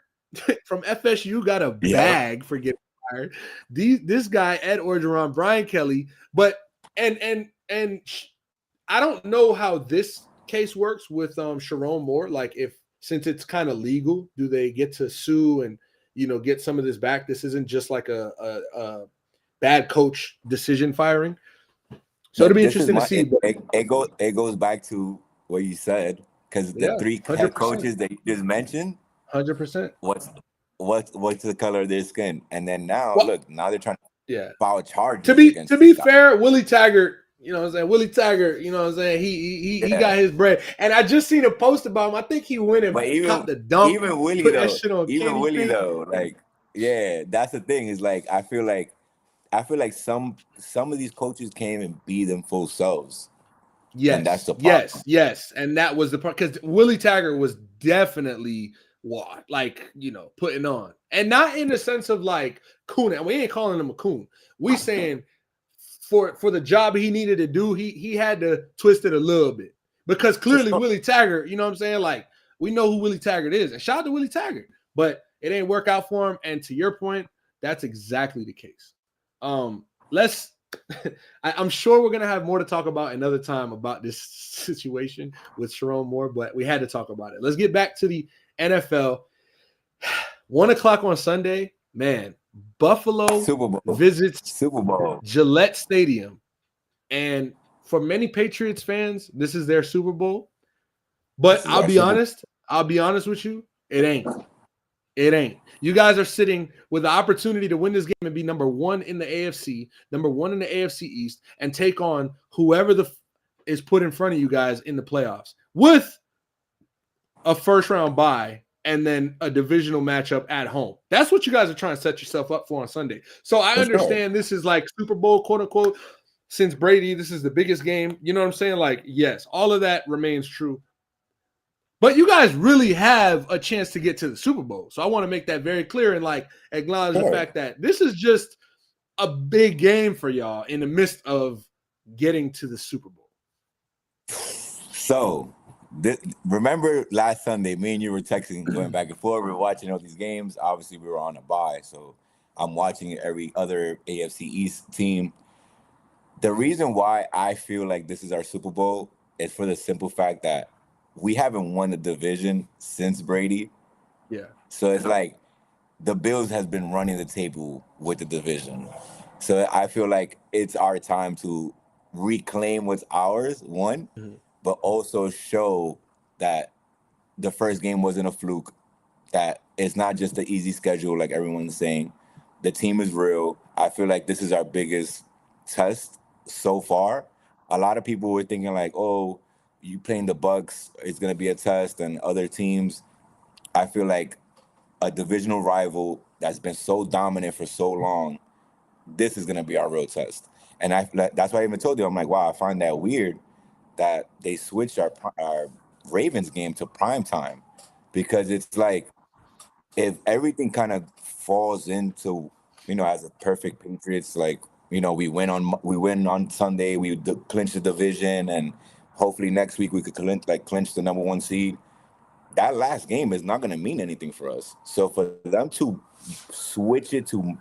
from FSU got a bag for getting fired. This guy, Ed Orgeron, Brian Kelly, but and I don't know how this case works with Sherrone Moore. Like since it's kind of legal, do they get to sue and get some of this back? This isn't just like a bad coach decision firing. So it'll be interesting to see. It goes back to what you said, because the 3 head coaches that you just mentioned, 100%. What's the color of their skin? And then now they're trying to file charges. To be fair, Willie Taggart, Willie Taggart, he got his bread. And I just seen a post about him. I think he went and caught the dump. Even Willie though, like, that's the thing. Is like I feel like some of these coaches came and be them full selves. Yes, and that's the problem. Yes, and that was the part, because Willie Taggart was definitely putting on, and not in the sense of like coon. We ain't calling him a coon. We saying for the job he needed to do, he had to twist it a little bit, because clearly Willie Taggart, you know what I'm saying? Like, we know who Willie Taggart is, and shout out to Willie Taggart, but it ain't work out for him. And to your point, that's exactly the case. I'm sure we're gonna have more to talk about another time about this situation with Sherrone Moore, but we had to talk about it. Let's get back to the NFL. 1:00 on Sunday, man. Buffalo visits Super Bowl, Gillette Stadium, and for many Patriots fans, this is their Super Bowl. But I'll be honest with you, it ain't. It ain't. You guys are sitting with the opportunity to win this game and be number 1 in the AFC, number 1 in the AFC East, and take on whoever is put in front of you guys in the playoffs with a first-round bye and then a divisional matchup at home. That's what you guys are trying to set yourself up for on Sunday. So I understand this is like Super Bowl, quote-unquote, since Brady, this is the biggest game. You know what I'm saying? Like, yes, all of that remains true. But you guys really have a chance to get to the Super Bowl. So I want to make that very clear and acknowledge the fact that this is just a big game for y'all in the midst of getting to the Super Bowl. So remember last Sunday, me and you were texting, going back and forth. We were watching all these games. Obviously, we were on a bye, so I'm watching every other AFC East team. The reason why I feel like this is our Super Bowl is for the simple fact that we haven't won the division since Brady. Yeah. So it's like the Bills has been running the table with the division. So I feel like it's our time to reclaim what's ours, one. Mm-hmm. but also show that the first game wasn't a fluke, that it's not just the easy schedule like everyone's saying. The team is real. I feel like this is our biggest test so far. A lot of people were thinking like, oh, you playing the Bucks, it's gonna be a test, and other teams. I feel like a divisional rival that's been so dominant for so long, this is gonna be our real test. And that's why I even told you, I'm like, wow, I find that weird that they switched our Ravens game to prime time, because it's like if everything kind of falls into, as a perfect Patriots, like, we win on Sunday, we clinch the division, and hopefully next week we could clinch the number one seed. That last game is not going to mean anything for us. So for them to switch it to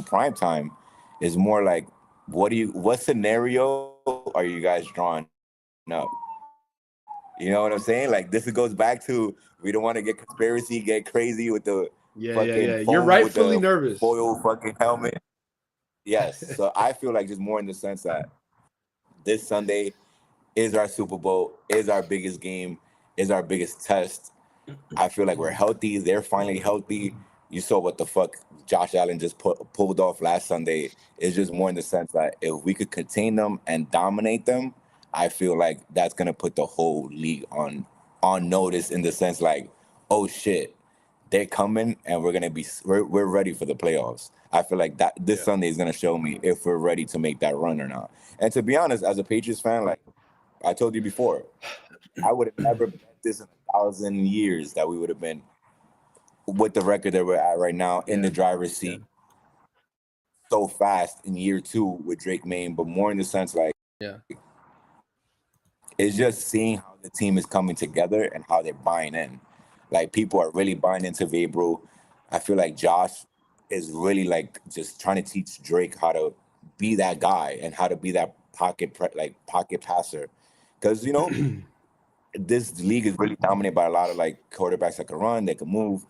prime time is more like, what scenario are you guys drawing up? You know what I'm saying? Like, this goes back to, we don't want to get conspiracy, get crazy with the fucking phone, You're with rightfully the nervous. foil fucking helmet. Yes. So I feel like just more in the sense that this Sunday is our Super Bowl, is our biggest game, is our biggest test. I feel like we're healthy. They're finally healthy. You saw what the fuck Josh Allen just pulled off last Sunday. It's just more in the sense that if we could contain them and dominate them, I feel like that's gonna put the whole league on notice, in the sense like, oh shit, they're coming and we're ready for the playoffs. I feel like that this Sunday is gonna show me if we're ready to make that run or not. And to be honest, as a Patriots fan, like I told you before, I would have never bet this in 1,000 years that we would have been with the record that we're at right now in the driver's seat so fast in year 2 with Drake Maine, but more in the sense like, it's just seeing how the team is coming together and how they're buying in. Like, people are really buying into Vabro. I feel like Josh is really like just trying to teach Drake how to be that guy and how to be that pocket passer, because this league is really dominated by a lot of like quarterbacks that can run, that can move.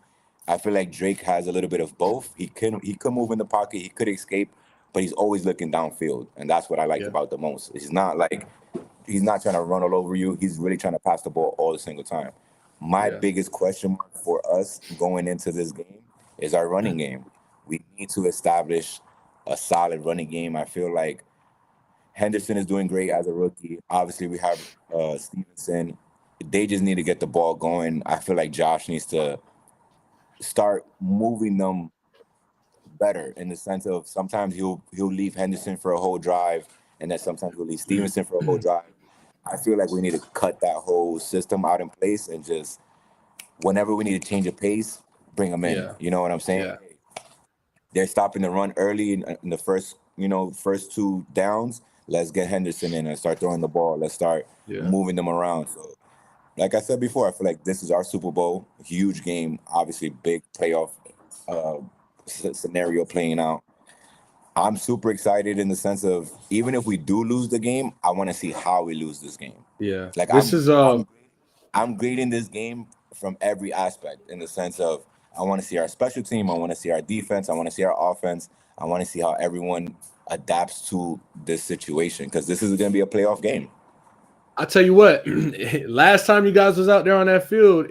I feel like Drake has a little bit of both. He could move in the pocket, he could escape, but he's always looking downfield, and that's what I liked about the most. He's not trying to run all over you. He's really trying to pass the ball all the single time. My biggest question mark for us going into this game is our running game. We need to establish a solid running game. I feel like Henderson is doing great as a rookie. Obviously, we have Stevenson. They just need to get the ball going. I feel like Josh needs to start moving them better, in the sense of sometimes he'll leave Henderson for a whole drive, and then sometimes he'll leave Stevenson for a whole drive. I feel like we need to cut that whole system out in place, and just whenever we need to change a pace, bring them in. You know what I'm saying? Yeah. They're stopping the run early in the first 2 downs. Let's get Henderson in and start throwing the ball. Let's start moving them around. So, like I said before, I feel like this is our Super Bowl, huge game, obviously big playoff scenario playing out. I'm super excited, in the sense of, even if we do lose the game, I want to see how we lose this game. Yeah. Like, I'm grading this game from every aspect, in the sense of, I want to see our special team, I want to see our defense, I want to see our offense, I want to see how everyone adapts to this situation, because this is going to be a playoff game. I'll tell you what, last time you guys was out there on that field,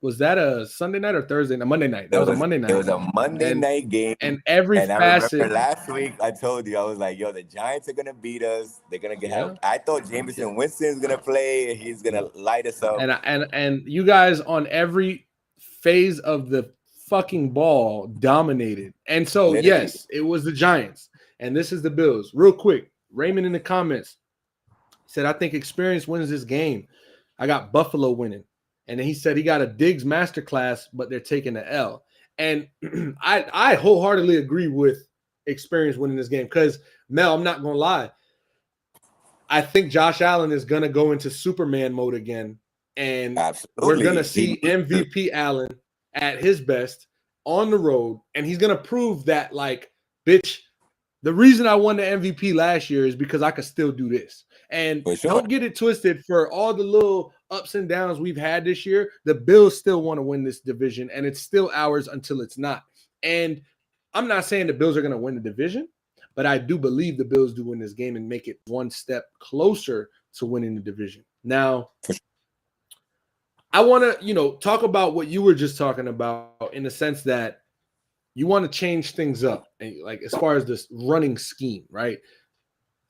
was that a Sunday night or Thursday night? Monday night. That was a Monday night. It was a Monday night game. And every facet. I remember last week I told you, I was like, yo, the Giants are going to beat us. They're going to get help. I thought Jameson Winston's going to play. He's going to light us up. And you guys on every phase of the fucking ball dominated. And so, yes, it was the Giants. And this is the Bills. Real quick, Raymond in the comments said, I think experience wins this game. I got Buffalo winning. And then he said he got a Diggs masterclass, but they're taking the L. And I wholeheartedly agree with experience winning this game, because, Mel, I'm not going to lie, I think Josh Allen is going to go into Superman mode again. And we're going to see MVP Allen at his best on the road. And he's going to prove that, like, bitch, the reason I won the MVP last year is because I could still do this. And don't get it twisted, for all the little ups and downs we've had this year, the Bills still want to win this division, and it's still ours until it's not. And I'm not saying the Bills are going to win the division, but I do believe the Bills do win this game and make it one step closer to winning the division. Now, I want to, talk about what you were just talking about in the sense that you want to change things up, like as far as this running scheme, right?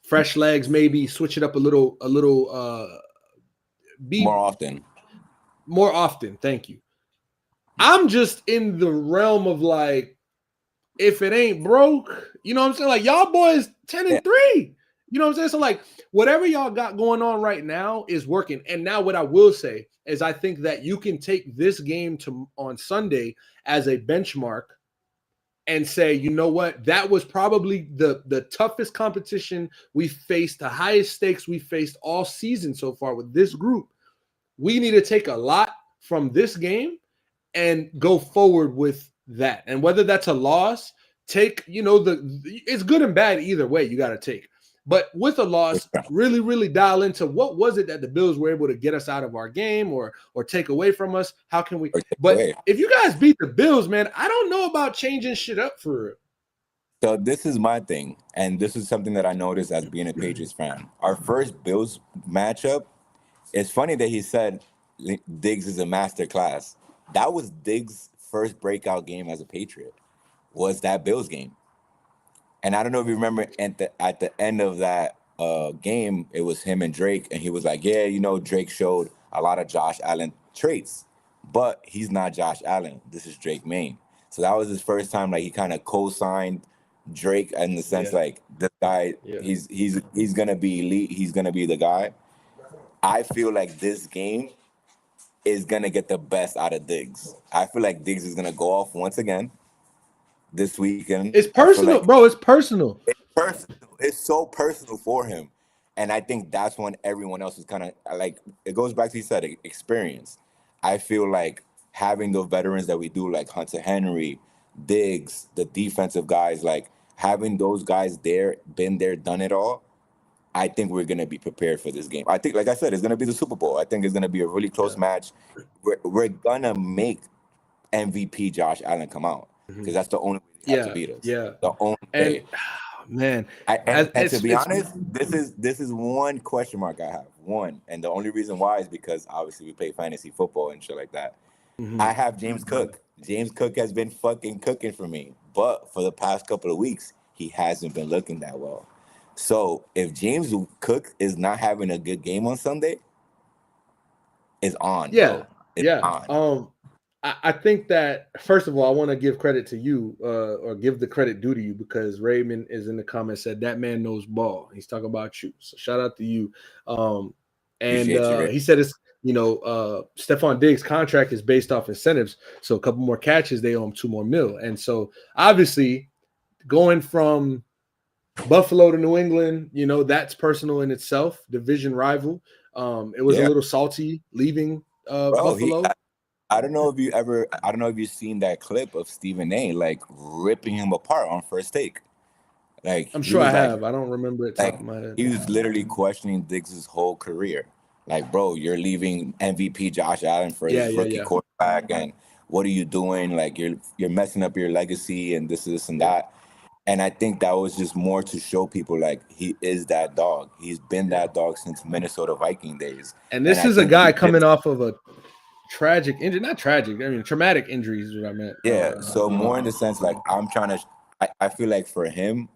Fresh legs, maybe switch it up a little, be more often. Thank you. I'm just in the realm of like, if it ain't broke, you know what I'm saying? Like y'all boys 10-3. You know what I'm saying? So like whatever y'all got going on right now is working. And now what I will say is I think that you can take this game on Sunday as a benchmark and say, you know what, that was probably the toughest competition we faced, the highest stakes we faced all season so far with this group. We need to take a lot from this game and go forward with that. And whether that's a loss, take, it's good and bad either way you got to take. But with a loss, really, really dial into what was it that the Bills were able to get us out of our game or take away from us? How can we? But if you guys beat the Bills, man, I don't know about changing shit up for it. So this is my thing, and this is something that I noticed as being a Patriots fan. Our first Bills matchup, it's funny that he said Diggs is a master class. That was Diggs' first breakout game as a Patriot, was that Bills game. And I don't know if you remember at the end of that game, it was him and Drake, and he was like, yeah, Drake showed a lot of Josh Allen traits, but he's not Josh Allen. This is Drake May. So that was his first time, like he kind of co-signed Drake in the sense like this guy, he's gonna be elite, he's gonna be the guy. I feel like this game is gonna get the best out of Diggs. I feel like Diggs is gonna go off once again this weekend. It's personal, bro. It's personal. It's personal. It's so personal for him. And I think that's when everyone else is kind of like, it goes back to, he said, experience. I feel like having the veterans that we do, like Hunter Henry, Diggs, the defensive guys, like having those guys there, been there, done it all, I think we're going to be prepared for this game. I think, like I said, it's going to be the Super Bowl. I think it's going to be a really close match. We're going to make MVP Josh Allen come out because that's the only way they have to beat us. Yeah. The only way. Man. And to be honest, this is one question mark I have. One. And the only reason why is because obviously we play fantasy football and shit like that. I have James Cook. James Cook has been fucking cooking for me. But for the past couple of weeks, he hasn't been looking that well. So if James Cook is not having a good game on Sunday, it's on. Bro. It's on. I think that, first of all, I want to give credit to you or give the credit due to you because Raymond is in the comments said that man knows ball. He's talking about you. So shout out to you. He said it's, Stephon Diggs' contract is based off incentives. So a couple more catches, they owe him $2 more million. And so obviously going from Buffalo to New England, that's personal in itself, division rival. It was a little salty leaving Buffalo. I don't know if you've seen that clip of Stephen A. like ripping him apart on First Take. Like I'm sure I have. I don't remember it top of my head. He was literally questioning Diggs' whole career. Like, bro, you're leaving MVP Josh Allen for his rookie quarterback, and what are you doing? Like, you're messing up your legacy and this and that. And I think that was just more to show people like he is that dog. He's been that dog since Minnesota Viking days. And this is a guy coming off of a tragic injury, not tragic. I mean, traumatic injuries is what I meant. Yeah. So more in the sense, like I feel like for him,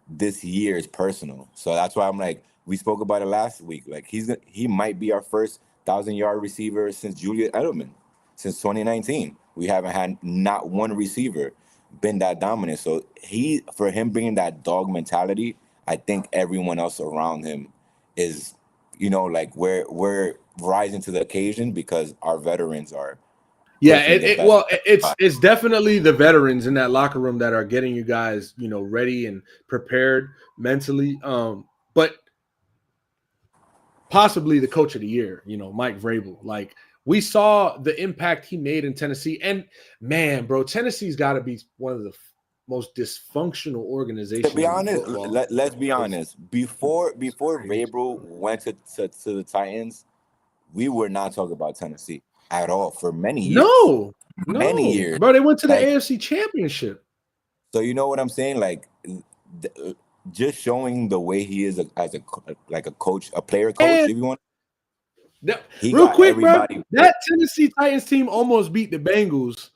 this year is personal. So that's why I'm like, we spoke about it last week. Like he might be our first 1,000-yard receiver since Julian Edelman, since 2019. We haven't had not one receiver been that dominant. So for him bringing that dog mentality, I think everyone else around him is, like we're rising to the occasion because our veterans are. Yeah, it's definitely the veterans in that locker room that are getting you guys, ready and prepared mentally. But possibly the coach of the year, Mike Vrabel. Like we saw the impact he made in Tennessee, and man, bro, Tennessee's got to be one of the most dysfunctional organizations. To be honest, let's be honest. Before Vrabel went to the Titans, we were not talking about Tennessee at all for many years. Many years, bro. They went to the AFC Championship. So you know what I'm saying? Like just showing the way he is as a coach, a player coach, And if you want. He real got quick, bro, everybody. that Tennessee Titans team almost beat the Bengals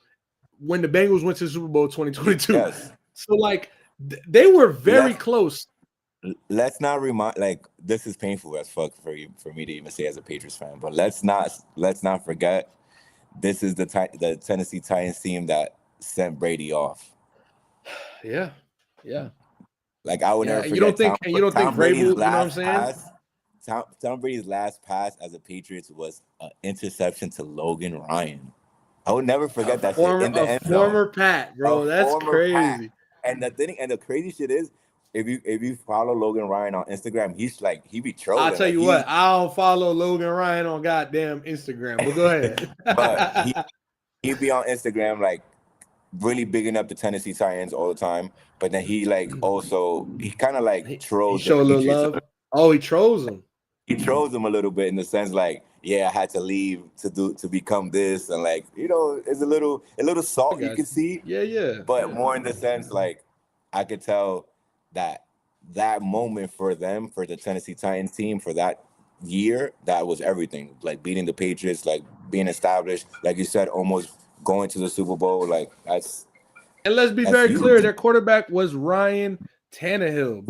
when the Bengals went to Super Bowl 2022. Yes. So like they were very Let's close. let's not remind, like, this is painful as fuck for me to even say as a Patriots fan, but let's not forget this is the Tennessee Titans team that sent Brady off. Yeah. Like, I will Yeah, never and you don't forget think Tom Brady's Vrabel, you know what I'm last saying? pass. Tom Brady's last pass as a Patriots was an interception to Logan Ryan. I will never forget that shit in the end zone. Former Pat, bro. That's crazy. Pat. And the crazy shit is, if you follow Logan Ryan on Instagram, he be trolling. I'll tell you what, I don't follow Logan Ryan on goddamn Instagram, but go ahead. But he be on Instagram like really bigging up the Tennessee Titans all the time. But then he kind of like trolls. He show a little love. Oh, he trolls them. He trolls them a little bit in the sense like, yeah, I had to leave to become this, and like, it's a little salt you can see. Yeah. But more in the sense like, I could tell that moment for them, for the Tennessee Titans team, for that year, that was everything. Like beating the Patriots, like being established, like you said, almost going to the Super Bowl. Like that's. And let's be very clear, their quarterback was Ryan Tannehill,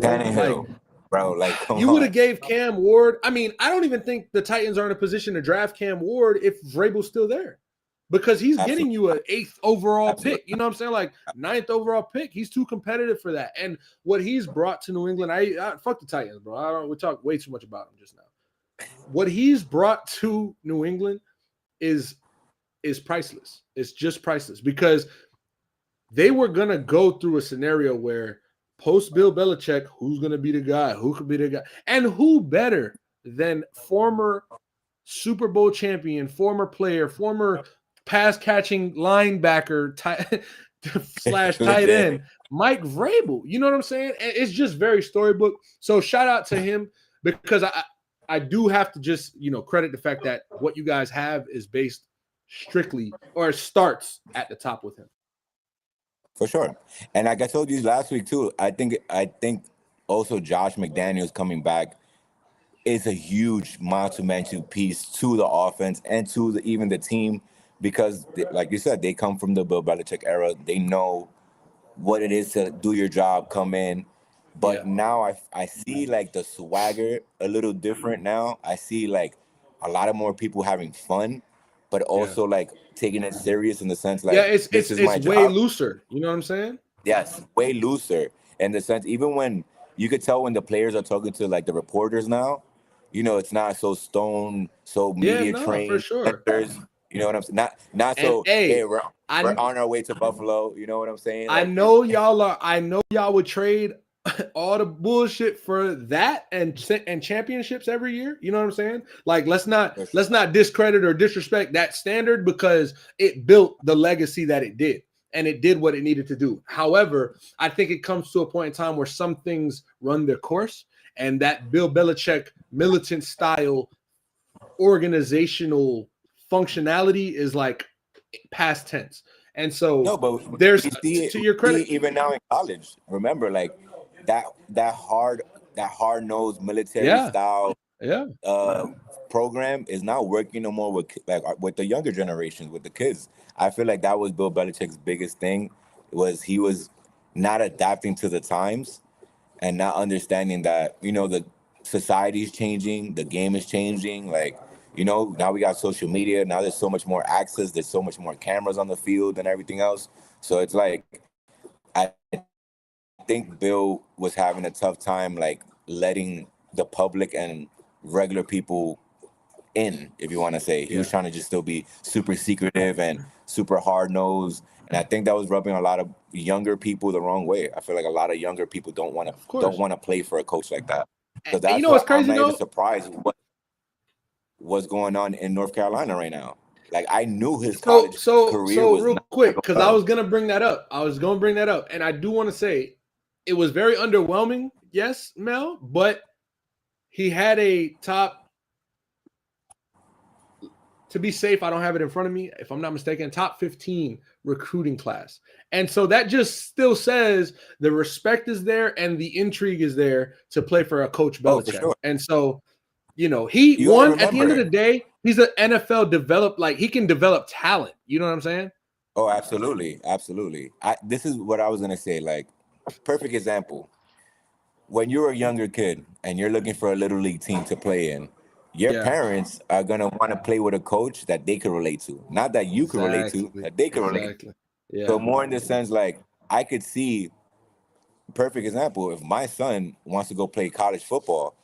bro. Like you would have gave Cam Ward. I mean, I don't even think the Titans are in a position to draft Cam Ward if Vrabel's still there, because he's getting you an 8th overall pick. You know what I'm saying? Like 9th overall pick. He's too competitive for that. And what he's brought to New England, I fuck the Titans, bro. We talk way too much about him just now. What he's brought to New England is priceless. It's just priceless, because they were gonna go through a scenario where post Bill Belichick, who's going to be the guy? Who could be the guy? And who better than former Super Bowl champion, former player, former pass-catching linebacker / tight end, Mike Vrabel? You know what I'm saying? And it's just very storybook. So shout out to him, because I do have to just, credit the fact that what you guys have is based strictly, or starts at the top with him. For sure. And like I told you last week too, I think also Josh McDaniels coming back is a huge monumental piece to the offense and to even the team, because like you said, they come from the Bill Belichick era. They know what it is to do your job, come in. But now I see like the swagger a little different now. I see like a lot of more people having fun, but also like taking it serious in the sense like, it's way looser. You know what I'm saying? Yes, way looser in the sense, even when you could tell when the players are talking to like the reporters now, it's not so stone, so media trained. For sure. You know what I'm saying? Not so. Hey, we're on our way to Buffalo. You know what I'm saying? Like, I know y'all would trade all the bullshit for that and championships every year. You know what I'm saying? Like, let's not discredit or disrespect that standard, because it built the legacy that it did, and it did what it needed to do. However, I think it comes to a point in time where some things run their course, and that Bill Belichick militant style organizational functionality is like past tense. And so but there's, to your credit, even now in college, remember, like that hard nosed military style program is not working no more with the younger generations, with the kids. I feel like that was Bill Belichick's biggest thing, he was not adapting to the times and not understanding that, the society's changing, the game is changing. Like, now we got social media. Now there's so much more access. There's so much more cameras on the field and everything else. So it's like, I think Bill was having a tough time, like, letting the public and regular people in, if you want to say. He was trying to just still be super secretive and super hard-nosed. And I think that was rubbing a lot of younger people the wrong way. I feel like a lot of younger people don't want to play for a coach like that. So that's what's crazy. I'm not even surprised what's going on in North Carolina right now. Like, I knew his college career was real quick, because I was gonna bring that up. And I do want to say it was very underwhelming, yes, Mel, but he had a top to be safe, I don't have it in front of me. If I'm not mistaken, top 15 recruiting class. And so that just still says the respect is there and the intrigue is there to play for a Coach Belichick. For sure. And so, he at the end of the day, he's an NFL developed, like he can develop talent. You know what I'm saying? Oh, absolutely. Absolutely. This is what I was going to say. Like, perfect example. When you're a younger kid and you're looking for a little league team to play in, your parents are going to want to play with a coach that they can relate to. Not that you can relate to, that they can relate to. Yeah. So more in the sense, like, I could see, perfect example, if my son wants to go play college football,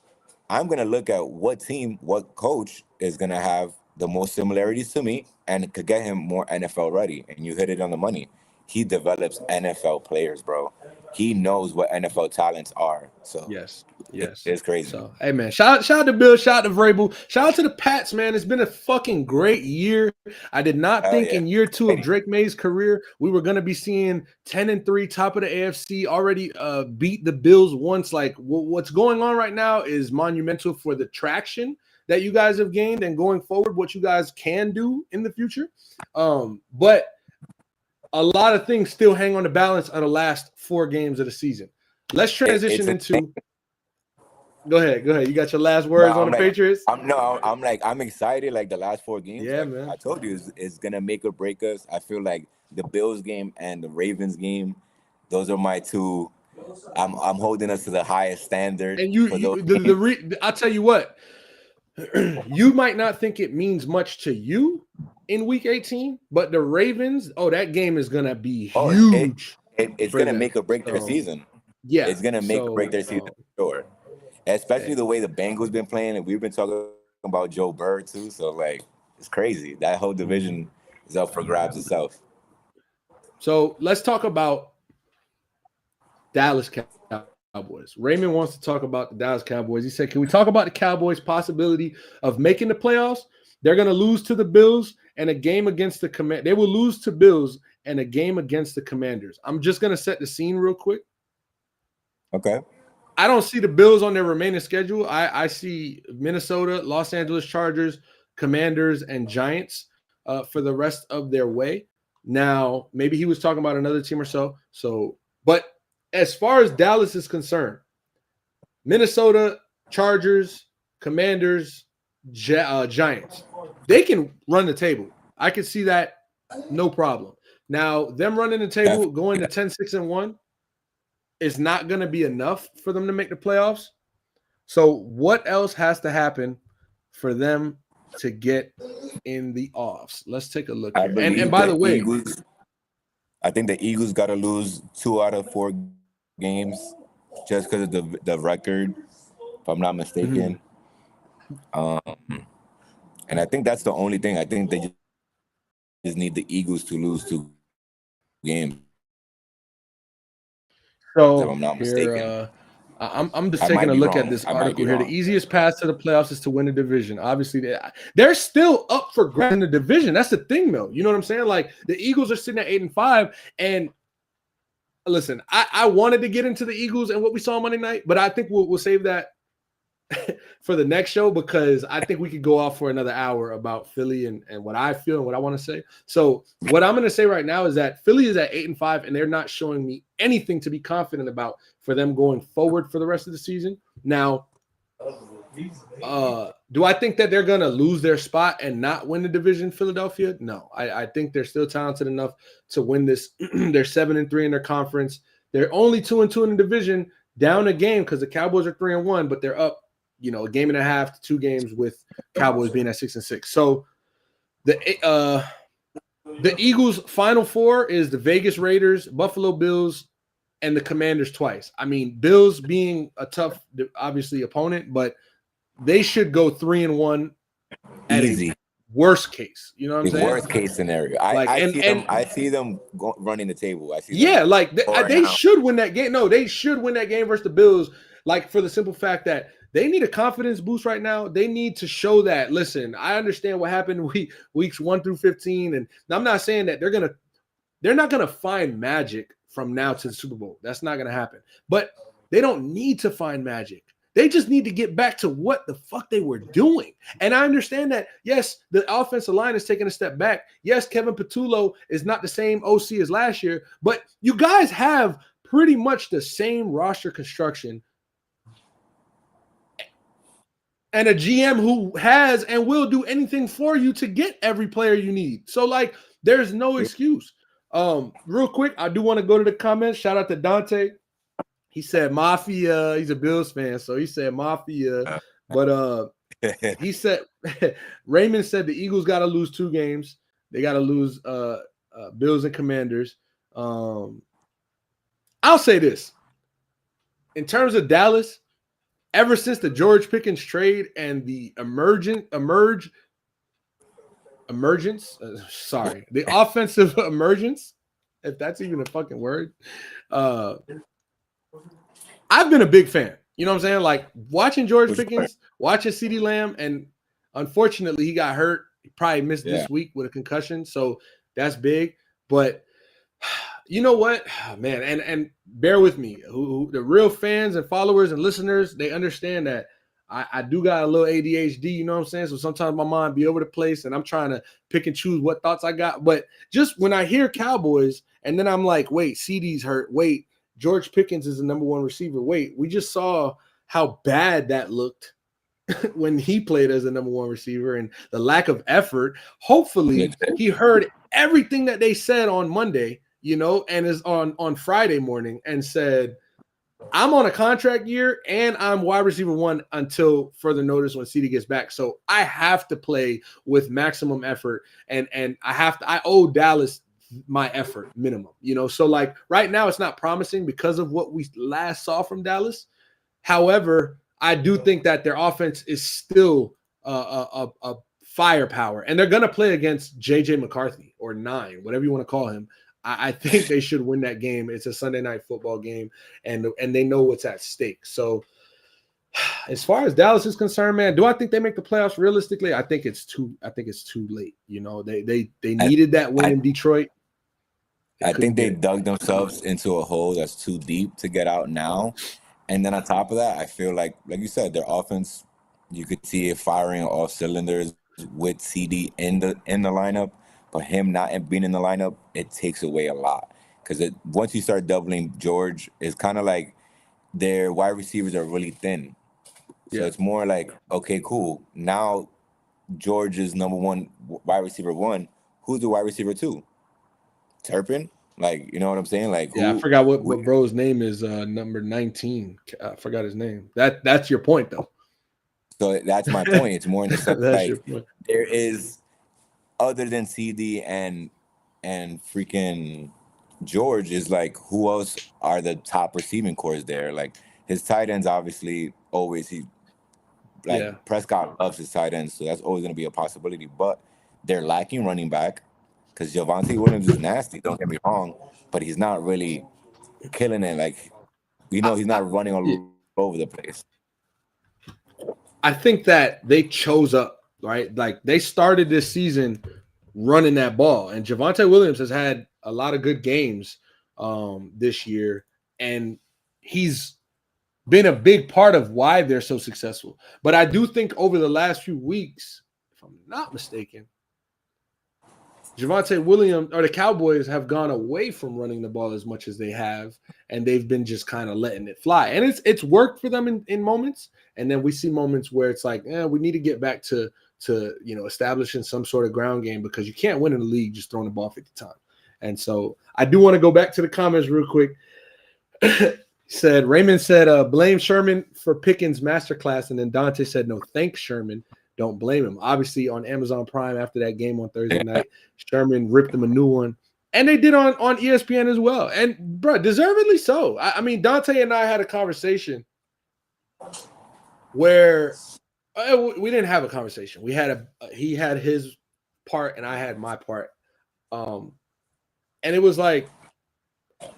I'm going to look at what team, what coach is going to have the most similarities to me and could get him more NFL ready. And you hit it on the money. He develops NFL players, bro. He knows what NFL talents are. So yes, it's crazy. So hey man, shout out to Bill, shout out to Vrabel, shout out to the Pats, man. It's been a fucking great year. I did not think in year 2 of Drake May's career we were gonna be seeing 10-3, top of the AFC, already beat the Bills once. Like what's going on right now is monumental for the traction that you guys have gained and going forward, what you guys can do in the future. But a lot of things still hang on the balance of the last 4 games of the season. Let's transition into. Go ahead. You got your last words on the Patriots? I'm excited. Like the last 4 games. Yeah, like, man. I told you it's gonna make or break us. I feel like the Bills game and the Ravens game, those are my 2. I'm holding us to the highest standard. And I'll tell you what. You might not think it means much to you in week 18, but the Ravens, that game is gonna be huge. It's gonna make or break their season. Yeah, it's gonna make or break their season for sure. Especially the way the Bengals been playing, and we've been talking about Joe Burrow too. So like, it's crazy. That whole division is up for grabs itself. So let's talk about Dallas Cowboys. Raymond wants to talk about the Dallas Cowboys. He said, can we talk about the Cowboys' possibility of making the playoffs? They're going to lose to the Bills and a game against the Commanders. They will lose to Bills and a game against the Commanders. I'm just going to set the scene real quick. Okay. I don't see the Bills on their remaining schedule. I see Minnesota, Los Angeles Chargers, Commanders, and Giants for the rest of their way. Now, maybe he was talking about another team or so. But as far as Dallas is concerned, Minnesota, Chargers, Commanders, Giants, they can run the table. I can see that, no problem. Now, them running the table, going to 10-6-1, is not going to be enough for them to make the playoffs. So what else has to happen for them to get in the offs? Let's take a look here. And by the way, I think the Eagles got to lose 2 out of 4 games just because of the record, if I'm not mistaken. And I think that's the only thing. I think they just need the Eagles to lose 2 games. So if I'm not mistaken. I'm just taking a look at this article here. The easiest path to the playoffs is to win the division. Obviously, they're still up for grabs in the division. That's the thing, though. You know what I'm saying? Like the Eagles are sitting at 8-5, and listen, I wanted to get into the Eagles and what we saw on Monday night, but I think we'll save that for the next show because I think we could go off for another hour about Philly and what I feel and what I want to say. So what I'm going to say right now is that Philly is at 8-5, and they're not showing me anything to be confident about for them going forward for the rest of the season. Now, do I think that they're going to lose their spot and not win the division, Philadelphia? No, I think they're still talented enough to win this. They're 7-3 in their conference. They're only 2-2 in the division, down a game because the Cowboys are 3-1, but they're up, a game and a half to 2 games with Cowboys being at 6-6. So the Eagles' final 4 is the Vegas Raiders, Buffalo Bills, and the Commanders twice. I mean, Bills being a tough, obviously, opponent, but they should go 3-1 at easy. Worst case. You know what I'm saying? Worst case scenario. I see them running the table. I see. Yeah, like they should win that game. No, they should win that game versus the Bills. Like for the simple fact that they need a confidence boost right now. They need to show that. Listen, I understand what happened weeks 1 through 15, and I'm not saying that they're not gonna find magic from now to the Super Bowl. That's not gonna happen. But they don't need to find magic. They just need to get back to what the fuck they were doing. And I understand that, yes, the offensive line is taking a step back. Yes, Kevin Patullo is not the same OC as last year, but you guys have pretty much the same roster construction and a GM who has and will do anything for you to get every player you need. So, like, there's no excuse. Real quick, I do want to go to the comments. Shout out to Dante. He said Mafia. He's a Bills fan, so he said Mafia. But he said Raymond said the Eagles got to lose 2 games. They got to lose Bills and Commanders. I'll say this. In terms of Dallas, ever since the George Pickens trade and the the offensive emergence, if that's even a fucking word, I've been a big fan. You know what I'm saying? Like watching George Pickens, watching CeeDee Lamb, and unfortunately he got hurt. He probably missed this week with a concussion, so that's big. But you know what, man, and bear with me. Who the real fans and followers and listeners, they understand that I do got a little ADHD, you know what I'm saying? So sometimes my mind be over the place and I'm trying to pick and choose what thoughts I got. But just when I hear Cowboys and then I'm like, wait, CD's hurt. Wait, George Pickens is the number 1 receiver. Wait, we just saw how bad that looked when he played as the number 1 receiver and the lack of effort. Hopefully he heard everything that they said on Monday, you know, and is on Friday morning and said, I'm on a contract year and I'm wide receiver 1 until further notice when CD gets back. So I have to play with maximum effort and I owe Dallas my effort minimum, you know? So like right now it's not promising because of what we last saw from Dallas. However, I do think that their offense is still a firepower and they're going to play against JJ McCarthy or 9, whatever you want to call him. I think they should win that game. It's a Sunday night football game, and they know what's at stake. So, as far as Dallas is concerned, man, do I think they make the playoffs? Realistically, I think it's too late. You know, they needed that win in Detroit. I think they dug themselves into a hole that's too deep to get out now. And then on top of that, I feel like you said, their offense, you could see it firing all cylinders with CD in the lineup. But him not being in the lineup, it takes away a lot. Because once you start doubling George, it's kind of like their wide receivers are really thin. So it's more like, okay, cool. Now George is number 1 wide receiver 1. Who's the wide receiver 2? Turpin? Like, you know what I'm saying? Like, I forgot what bro's name is. Number 19. I forgot his name. That's your point, though. So that's my point. It's more in the sense like there is. Other than CD and freaking George is like, who else are the top receiving cores there? Like his tight ends, obviously, always Prescott loves his tight ends, so that's always going to be a possibility. But they're lacking running back because Javonte Williams is nasty. Don't get me wrong, but he's not really killing it. Like, you know, he's not running all over the place. I think that they chose up. Right, like they started this season running that ball, and Javonte Williams has had a lot of good games this year, and he's been a big part of why they're so successful. But I do think over the last few weeks, if I'm not mistaken, Javonte Williams or the Cowboys have gone away from running the ball as much as they have, and they've been just kind of letting it fly. And it's worked for them in moments, and then we see moments where it's like, we need to get back to establishing some sort of ground game because you can't win in the league just throwing the ball 50 times. And so I do want to go back to the comments real quick. Raymond said, blame Sherman for Pickens' masterclass. And then Dante said, no, thanks, Sherman. Don't blame him. Obviously, on Amazon Prime after that game on Thursday night, Sherman ripped him a new one. And they did on ESPN as well. And, bro, deservedly so. I mean, Dante and I had a conversation where we didn't have a conversation. We had he had his part and I had my part. And it was like,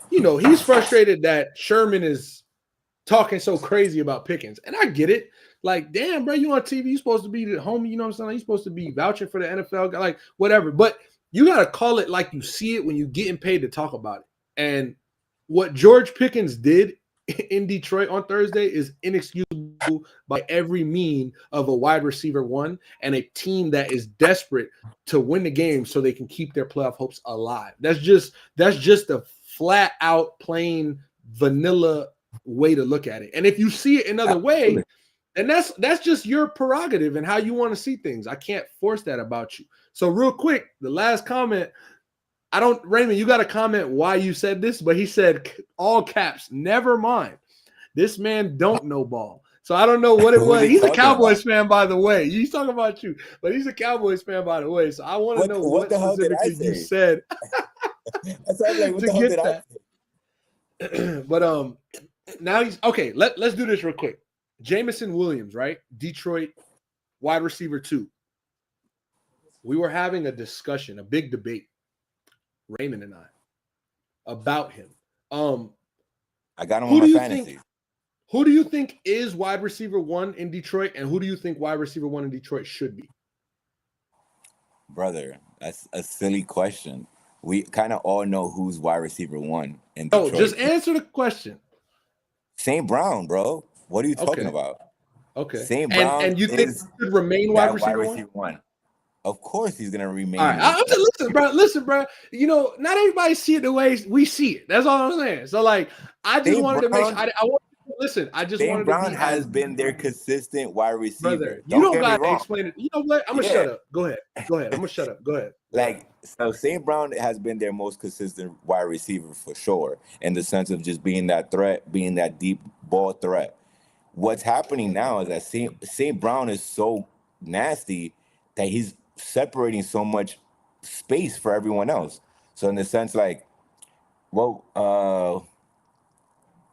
he's frustrated that Sherman is talking so crazy about Pickens. And I get it. Like, damn, bro, you on TV, you're supposed to be the homie, you know what I'm saying? You're supposed to be vouching for the NFL guy, like whatever. But you got to call it like you see it when you're getting paid to talk about it. And what George Pickens did in Detroit on Thursday is inexcusable by every mean of a wide receiver one and a team that is desperate to win the game so they can keep their playoff hopes alive. That's just a flat out plain vanilla way to look at it. And if you see it another way, and that's just your prerogative and how you want to see things. I can't force that about you. So real quick, the last comment, Raymond, you got to comment why you said this, but he said all caps, never mind. This man don't know ball. So I don't know what it was. He's a Cowboys fan, by the way. He's talking about you, but he's a Cowboys fan, by the way. So I want to know what specifically you said. That's like, what the hell did I say? But now he's okay. Let's do this real quick. Jameson Williams, right? Detroit wide receiver 2. We were having a discussion, a big debate, Raymond and I, about him. I got him on my fantasy. Who do you think is wide receiver 1 in Detroit, and who do you think wide receiver 1 in Detroit should be? Brother, that's a silly question. We kind of all know who's wide receiver 1 in Detroit. Oh, just answer the question. St. Brown, bro. What are you talking about? Okay. St. Brown and you think he should remain wide receiver 1? Of course he's gonna remain. All right, listen, bro. You know, not everybody see it the way we see it. That's all I'm saying. So, like, I just wanted to make sure. I want to listen. I just wanted to. Brown has been their consistent wide receiver. Brother, you don't got to explain it. You know what? I'm gonna shut up. Go ahead. I'm gonna shut up. Go ahead. Like, so St. Brown has been their most consistent wide receiver for sure, in the sense of just being that threat, being that deep ball threat. What's happening now is that St. Brown is so nasty that he's separating so much space for everyone else. So in the sense, like,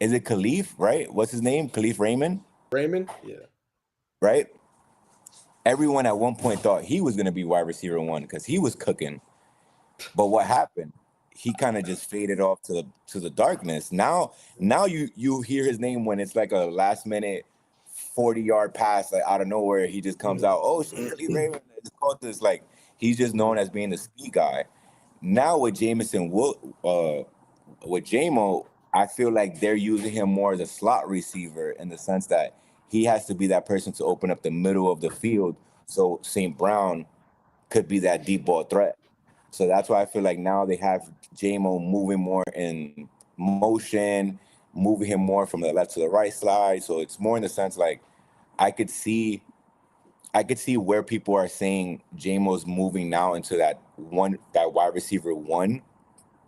is it Khalif, right? What's his name? Khalif Raymond? Raymond? Yeah. Right? Everyone at one point thought he was going to be wide receiver 1 because he was cooking. But what happened? He kind of just faded off to the darkness. Now you hear his name when it's like a last minute 40-yard pass, like out of nowhere. He just comes out. Oh, Khalif Raymond. It's called this. Like, he's just known as being the speed guy. Now with with J-Mo, I feel like they're using him more as a slot receiver, in the sense that he has to be that person to open up the middle of the field, so St. Brown could be that deep ball threat. So that's why I feel like now they have J-Mo moving more in motion, moving him more from the left to the right side. So it's more in the sense, like, I could see where people are saying J-Mo's moving now into that wide receiver 1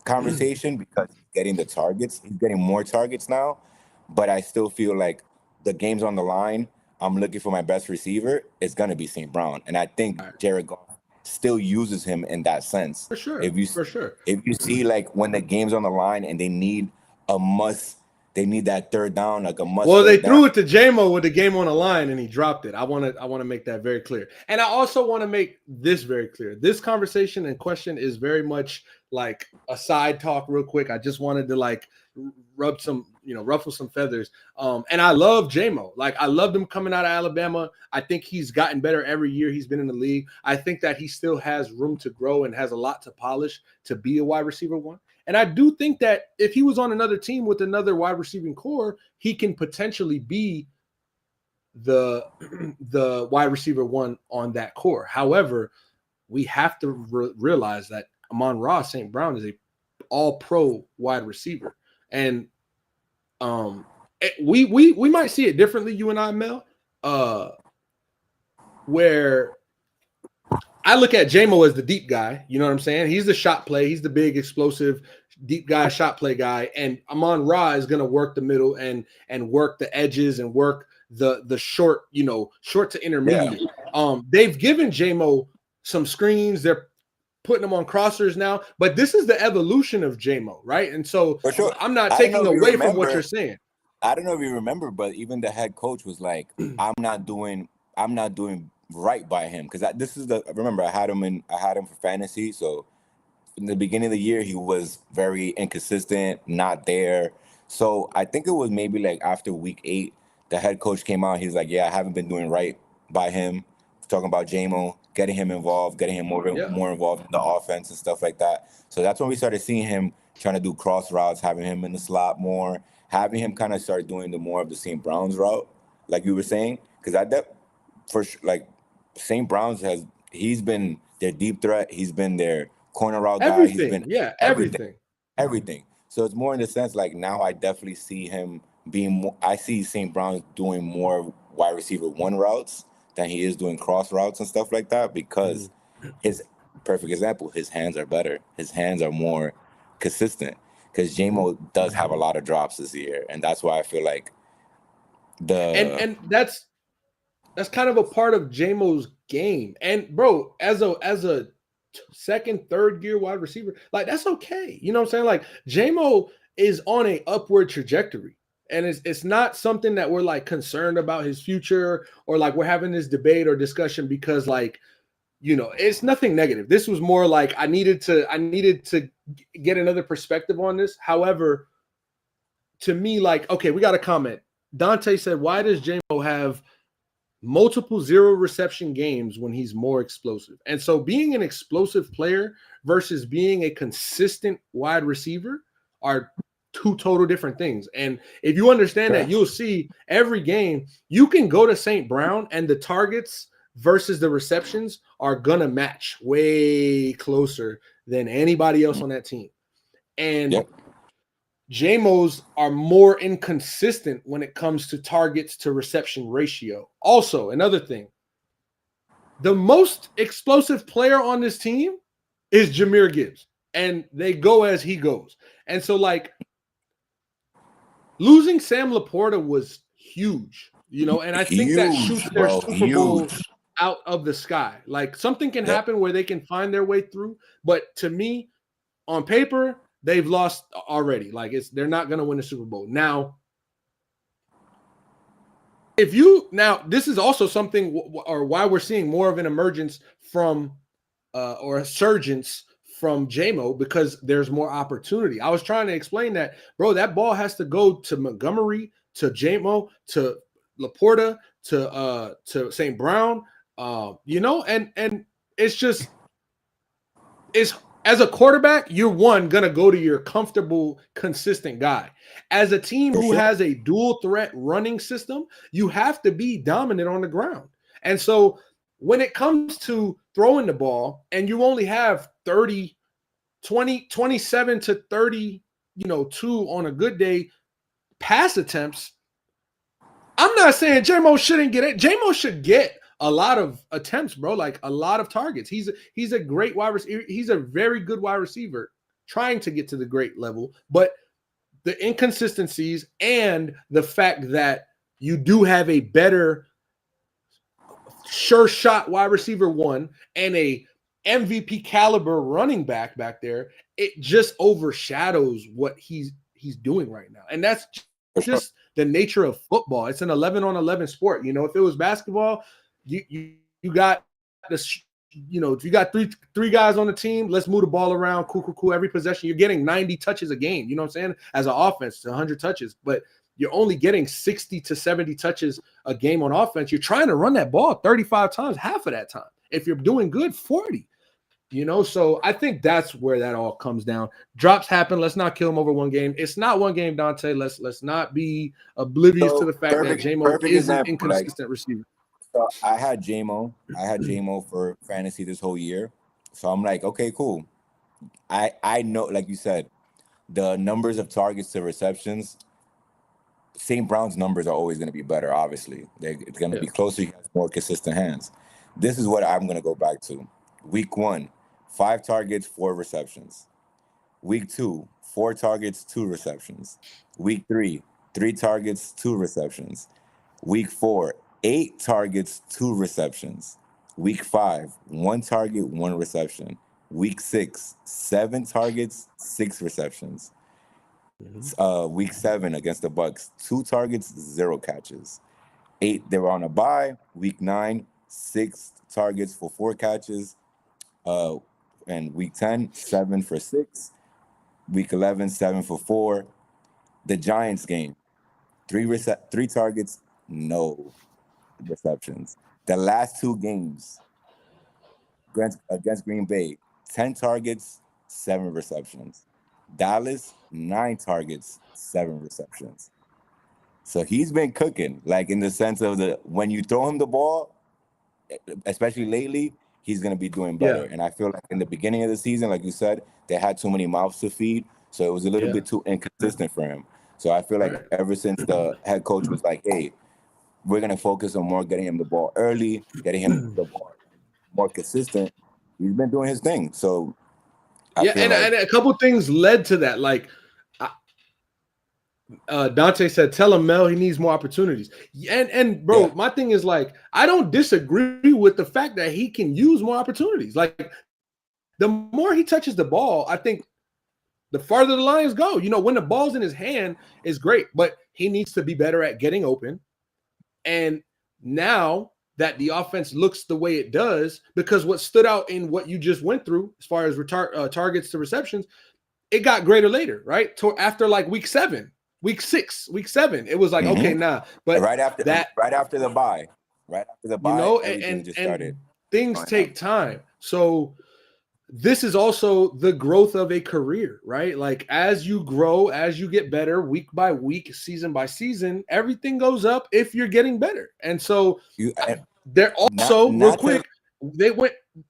conversation, because he's getting the targets. He's getting more targets now. But I still feel like the game's on the line. I'm looking for my best receiver. It's going to be St. Brown. And I think Jared Goff still uses him in that sense. For sure. If you see, like, when the game's on the line and they need that third down, like a must. Well, they threw it to J-Mo with the game on the line and he dropped it. I want to make that very clear. And I also want to make this very clear. This conversation and question is very much like a side talk real quick. I just wanted to, like, ruffle some feathers. And I love J-Mo. Like, I loved him coming out of Alabama. I think he's gotten better every year he's been in the league. I think that he still has room to grow and has a lot to polish to be a wide receiver 1. And I do think that if he was on another team with another wide receiving core, he can potentially be the wide receiver 1 on that core. However, we have to realize that Amon-Ra St. Brown is a all-pro wide receiver. And we might see it differently, you and I, Mel, where I look at J-Mo as the deep guy. You know what I'm saying? He's the shot play. He's the big, explosive, deep guy, shot play guy. And Amon-Ra is going to work the middle and work the edges and work the short, short to intermediate. Yeah. They've given J-Mo some screens. They're putting him on crossers now. But this is the evolution of J-Mo, right? And so for sure. I'm not taking away from what you're saying. I don't know if you remember, but even the head coach was like, I'm not doing right by him, because remember I had him for fantasy. So in the beginning of the year he was very inconsistent, not there. So I think it was maybe like after week 8 the head coach came out. He's like, yeah, I haven't been doing right by him, talking about J-Mo, getting him involved, getting him more involved in the offense and stuff like that. So that's when we started seeing him trying to do cross routes, having him in the slot more, having him kind of start doing more of the St. Brown's route. like you were saying, because like St. Brown's he's been their deep threat. He's been their corner route guy. He's Everything. been Yeah, everything, everything. everything. So it's more in the sense like now I definitely see him being more. I see St. Brown doing more wide receiver one routes than he is doing cross routes and stuff like that because his perfect example, his hands are better. His hands are more consistent because JMO does have a lot of drops this year, and that's why I feel like And that's kind of a part of JMO's game. And bro, as a second, third gear wide receiver, like that's okay. You know what I'm saying? Like JMO is on a upward trajectory. And it's not something that we're like concerned about his future or like we're having this debate or discussion because like, you know, it's nothing negative. This was more like I needed to get another perspective on this. However, to me, like, okay, we got a comment. Dante said, why does JMO have multiple zero reception games when he's more explosive? And so being an explosive player versus being a consistent wide receiver are two total different things. And if you understand that, you'll see every game you can go to St. Brown and the targets versus the receptions are gonna match way closer than anybody else on that team. And JMOs are more inconsistent when it comes to targets to reception ratio. Also, another thing, the most explosive player on this team is Jahmyr Gibbs, and they go as he goes. And so, like, losing Sam Laporta was huge, you know, and I think that shoots their Super Bowl out of the sky. Like, something can happen where they can find their way through, but to me, on paper, they've lost already. Like they're not going to win the Super Bowl. Now, this is also something or why we're seeing more of an emergence from or a surgence from JMO because there's more opportunity. I was trying to explain that, bro, that ball has to go to Montgomery, to JMO, to Laporta, to St. Brown, you know, and it's as a quarterback, you're going to go to your comfortable, consistent guy. As a team who has a dual threat running system, you have to be dominant on the ground. And so when it comes to throwing the ball and you only have 27 to 30, you know, 2 on a good day pass attempts, I'm not saying JMO shouldn't get it. JMO should get a lot of attempts, bro, like a lot of targets. He's a great wide receiver. He's a very good wide receiver trying to get to the great level. But the inconsistencies and the fact that you do have a better sure shot wide receiver one and a MVP caliber running back there, it just overshadows what he's doing right now. And that's just the nature of football. It's an 11 on 11 sport. You know, if it was basketball, you got this, you know, if you got three guys on the team, let's move the ball around, cool. Every possession, you're getting 90 touches a game. You know what I'm saying? As an offense, 100 touches, but you're only getting 60 to 70 touches a game on offense. You're trying to run that ball 35 times, half of that time. If you're doing good, 40. You know, so I think that's where that all comes down. Drops happen. Let's not kill him over one game. It's not one game, Dante. Let's not be oblivious to the fact that JMO is an inconsistent receiver. So I had JMO for fantasy this whole year. So I'm like, okay, cool. I know, like you said, the numbers of targets to receptions, St. Brown's numbers are always going to be better, obviously. It's going to be closer. He has more consistent hands. This is what I'm going to go back to. Week 1, 5 targets, 4 receptions. Week 2, 4 targets, 2 receptions. Week 3, 3 targets, 2 receptions. Week 4, 8 targets, 2 receptions. Week 5, 1 target, 1 reception. Week 6, 7 targets, 6 receptions. Week 7 against the Bucks, 2 targets, 0 catches. 8, they were on a bye. Week 9, 6 targets for 4 catches. And week 10, 7 for 6. Week 11, 7 for 4. The Giants game, 3 targets, no receptions. The last 2 games against Green Bay, 10 targets, 7 receptions. Dallas, 9 targets, 7 receptions. So he's been cooking, like in the sense of when you throw him the ball, especially lately, he's gonna be doing better. Yeah. And I feel like in the beginning of the season, like you said, they had too many mouths to feed, so it was a little Yeah. bit too inconsistent for him. So I feel like Right. ever since the head coach was like, "Hey, we're gonna focus on more getting him the ball early, getting him the ball more consistent," he's been doing his thing. So I Yeah, feel and like a couple things led to that. Like Dante said, tell him Mel he needs more opportunities. And bro, yeah, my thing is like I don't disagree with the fact that he can use more opportunities. Like the more he touches the ball, I think the farther the Lions go. You know, when the ball's in his hand is great, but he needs to be better at getting open. And now that the offense looks the way it does, because what stood out in what you just went through, as far as targets to receptions, it got greater later, right? After like week 7, week 6, week 7, it was like, okay, nah. But right after that, the bye, you know, everything just started and things going up. take time. So this is also the growth of a career, right? Like as you grow, as you get better week by week, season by season, everything goes up if you're getting better. And so they're also real quick,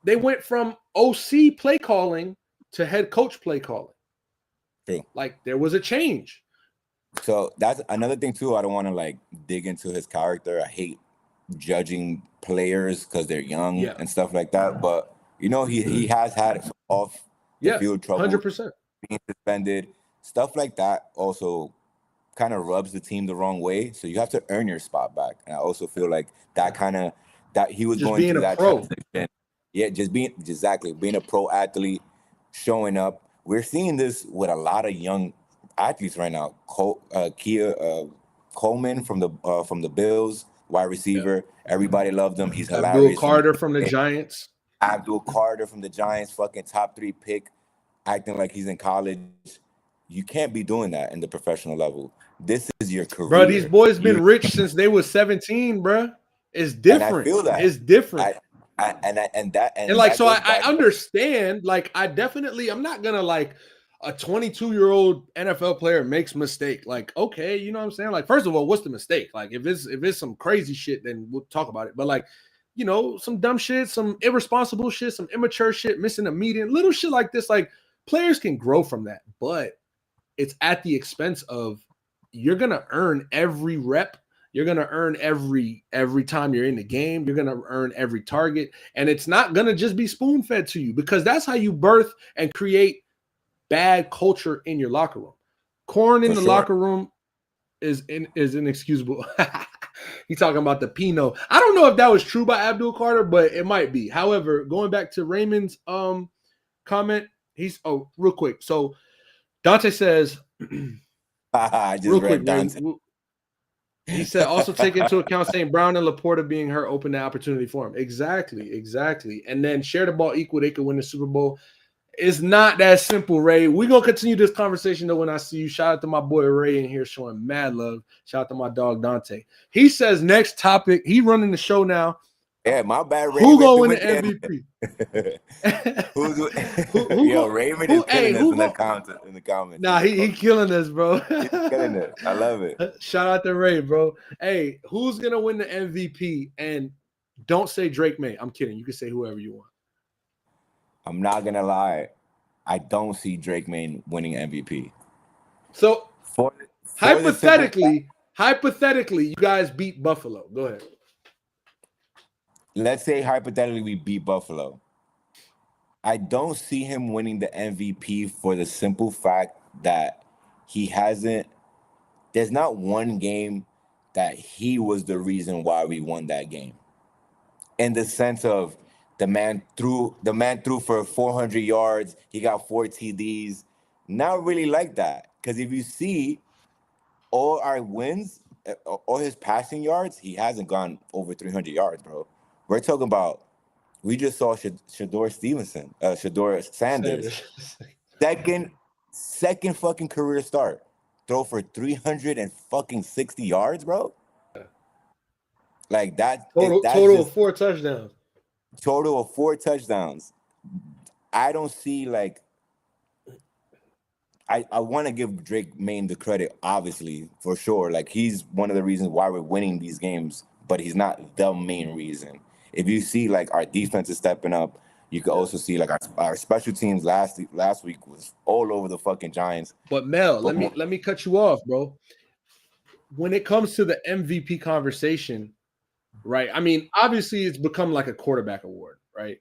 they went from OC play calling to head coach play calling. True. Like there was a change. So that's another thing too. I don't want to like dig into his character. I hate judging players because they're young and stuff like that. But you know, he has had off the field trouble, 100%. being suspended, stuff like that. Also, kind of rubs the team the wrong way. So you have to earn your spot back. And I also feel like that he was Just going being through a that pro. transition. Yeah, just being a pro athlete, showing up. We're seeing this with a lot of young athletes right now. Coleman from the Bills, wide receiver. Everybody loved him. He's Abdul hilarious. Carter from the Giants. Abdul Carter from the Giants, fucking top 3 pick, acting like he's in college. You can't be doing that in the professional level. This is your career. Bro, these boys been rich since they was 17, bro. It's different. And I feel that. It's different. I understand. Like, I'm not gonna like a 22-year-old NFL player makes mistake. Like, okay, you know what I'm saying? Like, first of all, what's the mistake? Like, if it's some crazy shit, then we'll talk about it. But like, you know, some dumb shit, some irresponsible shit, some immature shit, missing a meeting, little shit like this. Like, players can grow from that, but it's at the expense of you're gonna earn every rep. You're gonna earn every time you're in the game. You're gonna earn every target, and it's not gonna just be spoon fed to you because that's how you birth and create bad culture in your locker room. Corn in the locker room is inexcusable. He's talking about the Pinot. I don't know if that was true by Abdul Carter, but it might be. However, going back to Raymond's comment, real quick. So Dante says, I just real read quick, Dante. He said also take into account St. Brown and Laporta being hurt open the opportunity for him. Exactly. And then share the ball equal, they could win the Super Bowl. It's not that simple, Ray. We're going to continue this conversation, though, when I see you. Shout out to my boy Ray in here showing mad love. Shout out to my dog Dante. He says next topic. He running the show now. Yeah, my bad, Ray. Who going to win the MVP? Yo, Raymond is killing us in the comments. Nah, he killing us, bro. He's killing it. I love it. Shout out to Ray, bro. Hey, who's going to win the MVP? And don't say Drake May. I'm kidding. You can say whoever you want. I'm not going to lie. I don't see Drake May winning MVP. So, hypothetically, you guys beat Buffalo. Go ahead. Let's say hypothetically we beat Buffalo. I don't see him winning the MVP for the simple fact that there's not one game that he was the reason why we won that game. In the sense of the man threw for 400 yards, he got 4 TDs. Not really like that. Because if you see all our wins, all his passing yards, he hasn't gone over 300 yards, bro. We're talking about, we just saw Shador Sanders. Second fucking career start. Throw for 360 yards, bro. Like that. Total of 4 touchdowns. Total of 4 touchdowns. I don't see I want to give Drake May the credit, obviously, for sure. Like, he's one of the reasons why we're winning these games, but he's not the main reason. If you see, like, our defense is stepping up, you can also see, like, our special teams last week was all over the fucking Giants. But Mel, let me cut you off, bro. When it comes to the MVP conversation, right? I mean, obviously, it's become like a quarterback award, right?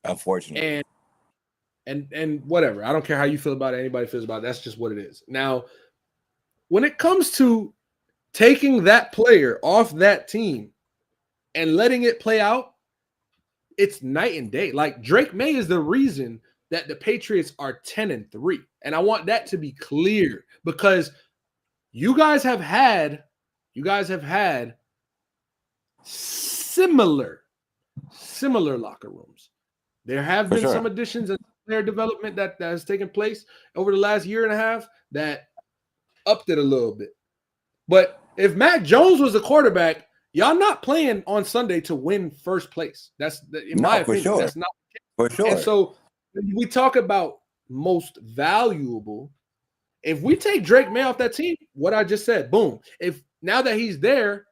Unfortunately. And whatever. I don't care how you feel about it, anybody feels about it. That's just what it is. Now, when it comes to taking that player off that team and letting it play out, it's night and day. Like, Drake May is the reason that the Patriots are 10-3. And I want that to be clear, because you guys have had similar locker rooms. There have been some additions and player development that has taken place over the last year and a half that upped it a little bit. But if Mac Jones was a quarterback, y'all not playing on Sunday to win first place. That's in my opinion. Sure. That's not for sure. And so when we talk about most valuable, if we take Drake May off that team, what I just said, boom. If now that he's there,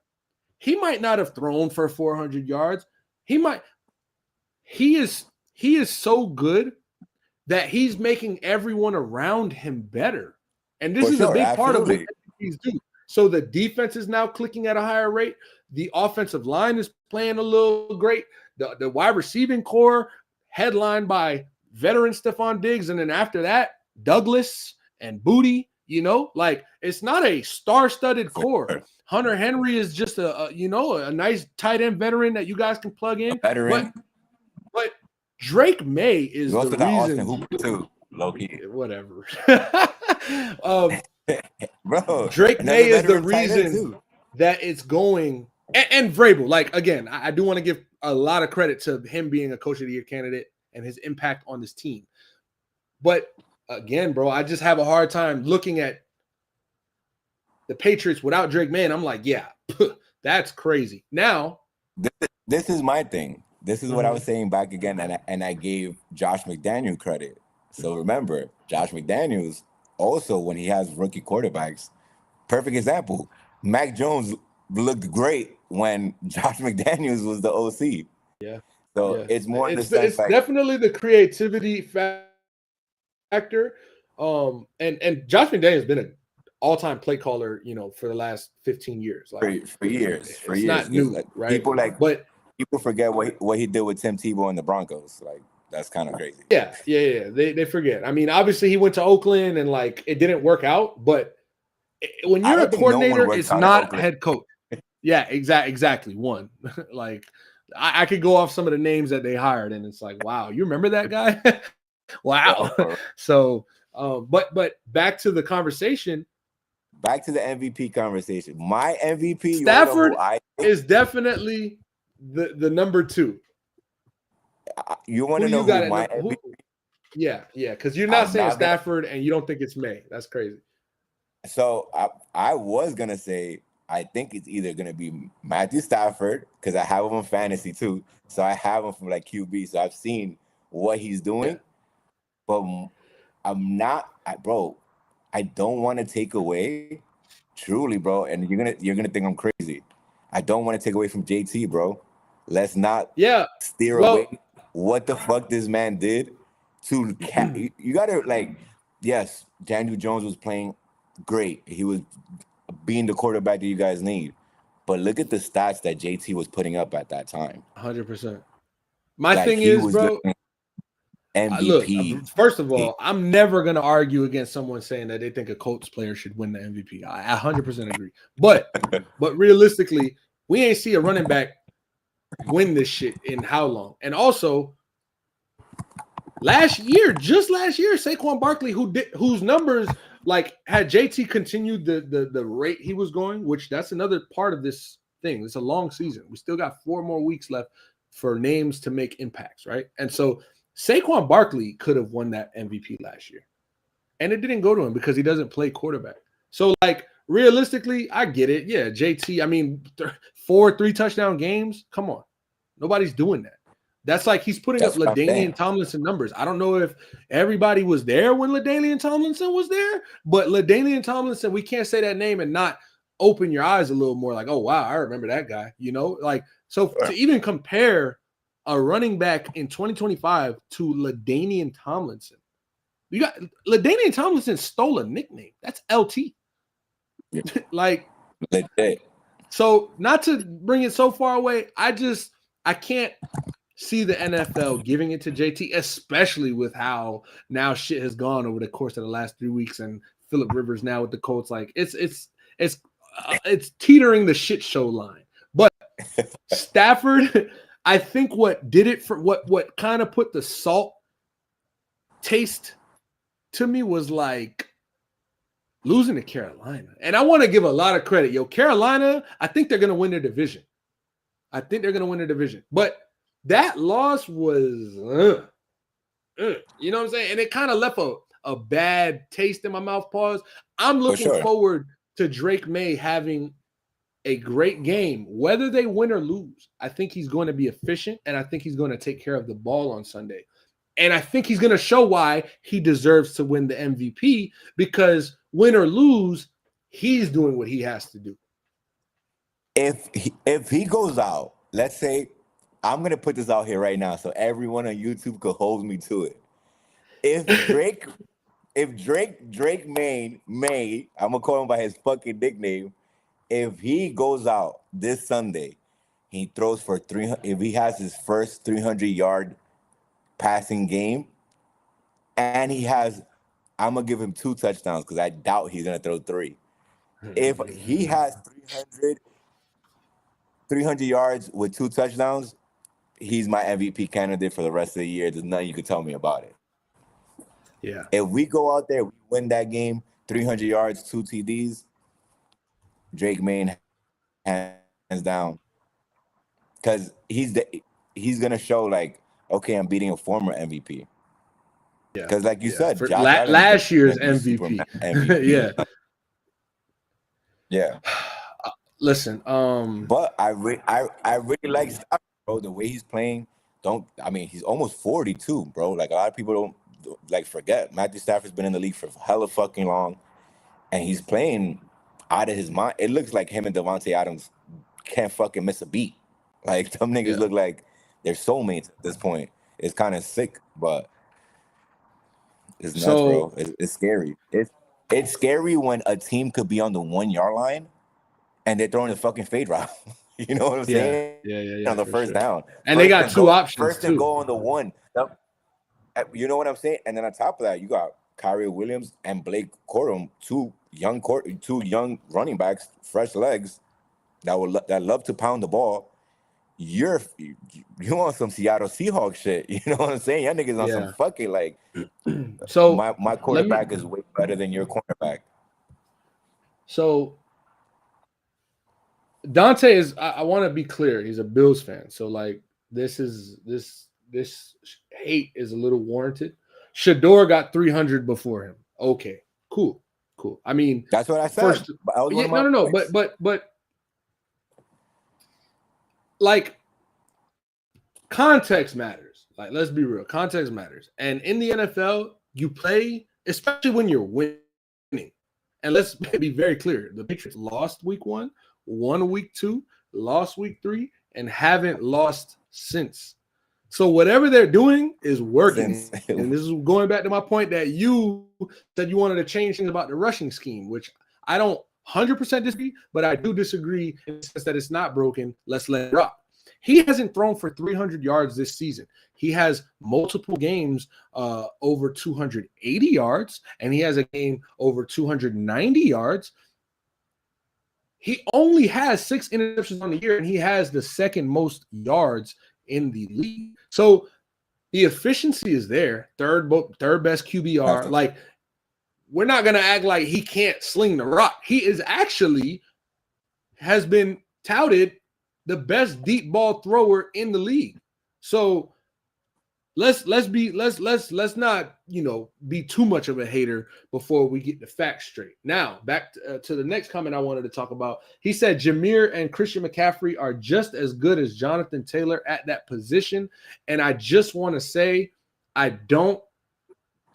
he might not have thrown for 400 yards. He is so good that he's making everyone around him better. And this is a big part of what he's doing. So the defense is now clicking at a higher rate. The offensive line is playing a little great. The wide receiving core, headlined by veteran Stephon Diggs, and then after that, Douglas and Booty. Like, it's not a star-studded core. Hunter Henry is just a nice tight end veteran that you guys can plug in. But Drake May is the reason. Austin Hooper too, low-key. Whatever. Bro, Drake May is the reason that it's going. And Vrabel, like, again, I do want to give a lot of credit to him being a Coach of the Year candidate and his impact on this team. But again, bro, I just have a hard time looking at the Patriots without Drake May. And I'm like, yeah, that's crazy. Now, this is my thing. This is what I was saying back again, and I gave Josh McDaniels credit. So remember, Josh McDaniels also, when he has rookie quarterbacks, perfect example. Mac Jones looked great when Josh McDaniels was the OC. Yeah. So it's more in the sense. It's like, definitely the creativity factor. And Josh McDaniels has been an all-time play caller, for the last 15 years. Like, for years. It's not new, right? People forget what he did with Tim Tebow and the Broncos. Like, that's kind of crazy. Yeah. They forget. I mean, obviously he went to Oakland and, like, it didn't work out. But when you're a coordinator, it's not head coach. Yeah, exactly. One. Like, I could go off some of the names that they hired, and it's like, wow, you remember that guy? Wow. So, but back to the conversation. Back to the MVP conversation. My MVP, Stafford is definitely the number two. You want to know who my MVP? Yeah, because you're not saying Stafford and you don't think it's May. That's crazy. So I was gonna say I think it's either gonna be Matthew Stafford, because I have him in fantasy too. So I have him from like QB. So I've seen what he's doing, but I'm not, bro. I don't want to take away, truly, bro. And you're gonna think I'm crazy. I don't want to take away from JT, bro. Let's not steer away what the fuck this man did to you gotta, like, yes, Daniel Jones was playing great. He was being the quarterback that you guys need. But look at the stats that JT was putting up at that time. 100%. My thing is, bro, MVP. Look, first of all, I'm never going to argue against someone saying that they think a Colts player should win the MVP. I 100% agree. But realistically, we ain't see a running back win this shit in how long? And also, just last year, Saquon Barkley, whose numbers, like, had JT continued the rate he was going, which that's another part of this thing. It's a long season. We still got 4 more weeks left for names to make impacts, right? And so Saquon Barkley could have won that MVP last year. And it didn't go to him because he doesn't play quarterback. So, like, realistically, I get it. Yeah, JT, I mean, 4 3-touchdown games. Come on. Nobody's doing that. That's like he's putting That's up what I'm saying. LaDainian Tomlinson numbers. I don't know if everybody was there when LaDainian Tomlinson was there, but LaDainian Tomlinson, we can't say that name and not open your eyes a little more. Like, oh wow, I remember that guy. You know, like so to even compare a running back in 2025 to LaDainian Tomlinson, you got LaDainian Tomlinson stole a nickname. That's LT. Yeah. Like, Legit. so not to bring it so far away, I can't see the NFL giving it to JT, especially with how now shit has gone over the course of the last 3 weeks, and Phillip Rivers now with the Colts. Like it's teetering the shit show line. But Stafford, I think what did it for what kind of put the salt taste to me was like losing to Carolina. And I want to give a lot of credit. Yo, Carolina, I think they're going to win their division. But that loss was, you know what I'm saying? And it kind of left a bad taste in my mouth. Pause. I'm looking forward to Drake May having a great game, whether they win or lose. I think he's going to be efficient, and I think he's going to take care of the ball on Sunday. And I think he's going to show why he deserves to win the MVP, because win or lose, he's doing what he has to do. If he goes out, let's say, I'm going to put this out here right now so everyone on YouTube could hold me to it. If Drake May, I'm going to call him by his fucking nickname, if he goes out this Sunday, he throws for 300, if he has his first 300-yard passing game, and I'm going to give him 2 touchdowns because I doubt he's going to throw 3. If he has 300 yards with 2 touchdowns, he's my MVP candidate for the rest of the year. There's nothing you can tell me about it. Yeah. If we go out there, we win that game, 300 yards, 2 TDs, Drake May, hands down. Because he's going to show, like, okay, I'm beating a former MVP. Yeah. Because, like you said, last year's MVP. MVP. Yeah. Listen, but I really like Stafford, bro. The way he's playing, he's almost 42, bro. Like, a lot of people don't like forget. Matthew Stafford's been in the league for hella fucking long, and he's playing out of his mind. It looks like him and Devontae Adams can't fucking miss a beat. Like, them niggas look like they're soulmates at this point. It's kind of sick, but it's nuts, bro. It's scary. It's scary when a team could be on the 1-yard line and they're throwing a fucking fade route. You know what I'm saying? Yeah. On the first down. And they got 2 options. First and go on the 1. You know what I'm saying? And then on top of that, you got Kyrie Williams and Blake Corum, two young running backs, fresh legs that love to pound the ball. You on some Seattle Seahawks shit. You know what I'm saying? Y'all niggas on some fucking, like, so my quarterback is way better than your cornerback. So Dante is, I want to be clear, he's a Bills fan. So, like, this hate is a little warranted. Shador got 300 before him. Okay, cool. I mean, that's what I said. But like, context matters. Like, let's be real. Context matters. And in the NFL, you play, especially when you're winning. And let's be very clear. The Patriots lost week 1, won week 2, lost week 3, and haven't lost since. So whatever they're doing is working. And this is going back to my point that you said you wanted to change things about the rushing scheme, which I don't 100% disagree, but I do disagree in the sense that it's not broken. Let's let it rock. He hasn't thrown for 300 yards this season. He has multiple games over 280 yards, and he has a game over 290 yards. He only has 6 interceptions on the year, and he has the second most yards in the league. So the efficiency is there. Third best QBR. Like, we're not going to act like he can't sling the rock. He is actually has been touted the best deep ball thrower in the league. So let's not be too much of a hater before we get the facts straight. Now back to the next comment I wanted to talk about. He said Jameer and Christian McCaffrey are just as good as Jonathan Taylor at that position, and I just want to say I don't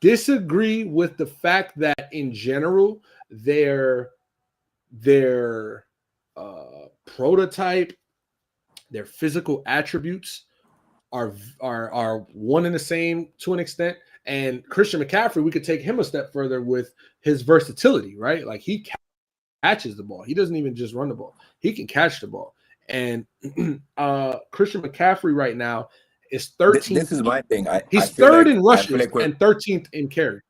disagree with the fact that in general their prototype, their physical attributes are one and the same to an extent. And Christian McCaffrey, we could take him a step further with his versatility, right? Like he catches the ball. He doesn't even just run the ball. He can catch the ball. And Christian McCaffrey right now is 13th. This is my thing. He's third in rushes and 13th in carry.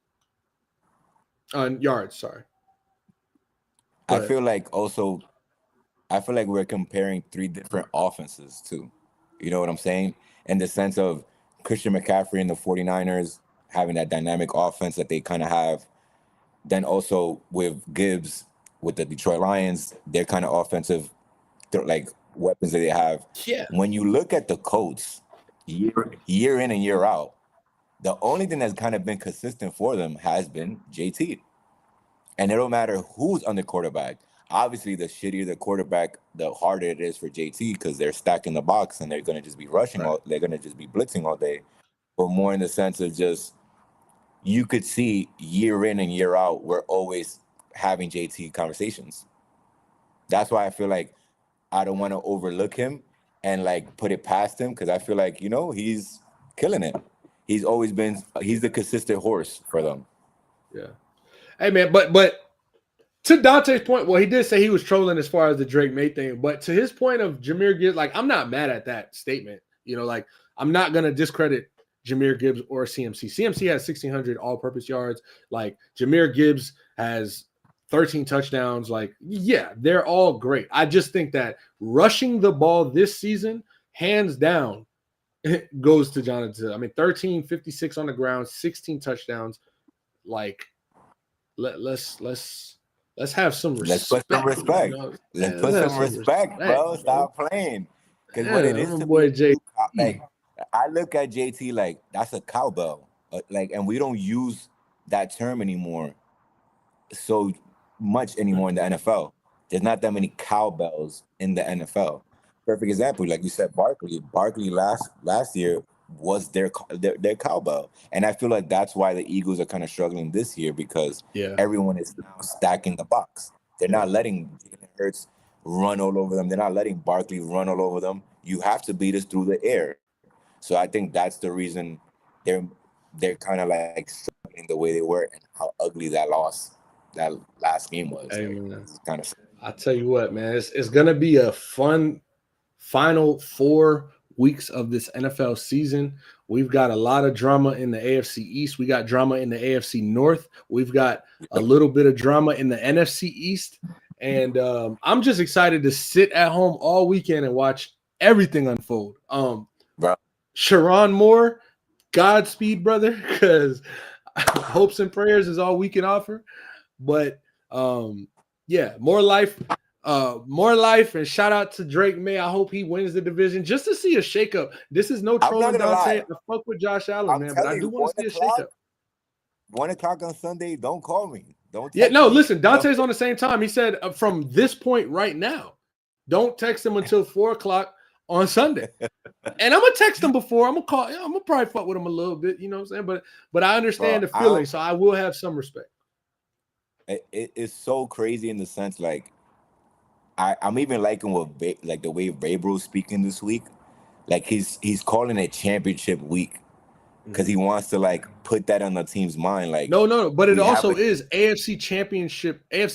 On yards, sorry. I feel like we're comparing three different offenses too. You know what I'm saying? In the sense of Christian McCaffrey and the 49ers having that dynamic offense that they kind of have. Then also with Gibbs, with the Detroit Lions, their kind of offensive like weapons that they have. Yeah. When you look at the Colts year in and year out, the only thing that's kind of been consistent for them has been JT. And it don't matter who's on the quarterback. Obviously, the shittier the quarterback, the harder it is for JT because they're stacking the box and they're going to just be rushing. Right. They're going to just be blitzing all day. But more in the sense of just you could see year in and year out, we're always having JT conversations. That's why I feel like I don't want to overlook him and like put it past him because I feel like, he's killing it. He's the consistent horse for them. Yeah. Hey, man, but to Dante's point, well, he did say he was trolling as far as the Drake May thing, but to his point of Jahmyr Gibbs, like, I'm not mad at that statement. Like, I'm not going to discredit Jahmyr Gibbs or CMC. CMC has 1,600 all-purpose yards. Like, Jahmyr Gibbs has 13 touchdowns. Like, yeah, they're all great. I just think that rushing the ball this season, hands down, goes to Jonathan. I mean, 13, 56 on the ground, 16 touchdowns. Like, let's have some respect. Let's put some respect. Let's put some respect, bro. Stop playing. Because what it is to boy, me, like, I look at JT like that's a cowbell. And we don't use that term anymore so much anymore in the NFL. There's not that many cowbells in the NFL. Perfect example, like you said, Barkley. Barkley last year was their cowbell. And I feel like that's why the Eagles are kind of struggling this year because everyone is now stacking the box. They're not letting Jalen Hurts run all over them. They're not letting Barkley run all over them. You have to beat us through the air. So I think that's the reason they're kind of like struggling the way they were and how ugly that last game was. Hey, kind of. I tell you what, man, it's gonna be a fun final 4 weeks of this NFL season. We've got a lot of drama in the AFC East. We got drama in the AFC North. We've got a little bit of drama in the NFC East. And I'm just excited to sit at home all weekend and watch everything unfold. Bro. Sherrone Moore, Godspeed, brother, because hopes and prayers is all we can offer. But more life. And shout out to Drake May. I hope he wins the division just to see a shakeup. This is no trolling Dante. I fuck with Josh Allen, man, but I do want to see a shakeup. 1:00 on Sunday, don't call me. Listen, Dante's on the same time. He said from this point right now, don't text him until 4:00 on Sunday. And I'm gonna text him before. I'm gonna call. I'm gonna probably fuck with him a little bit. You know what I'm saying? But I understand the feeling, so I will have some respect. It's so crazy in the sense like I'm even liking what the way Vrabel's speaking this week. Like he's calling it championship week because he wants to like put that on the team's mind. Like no, but it also is AFC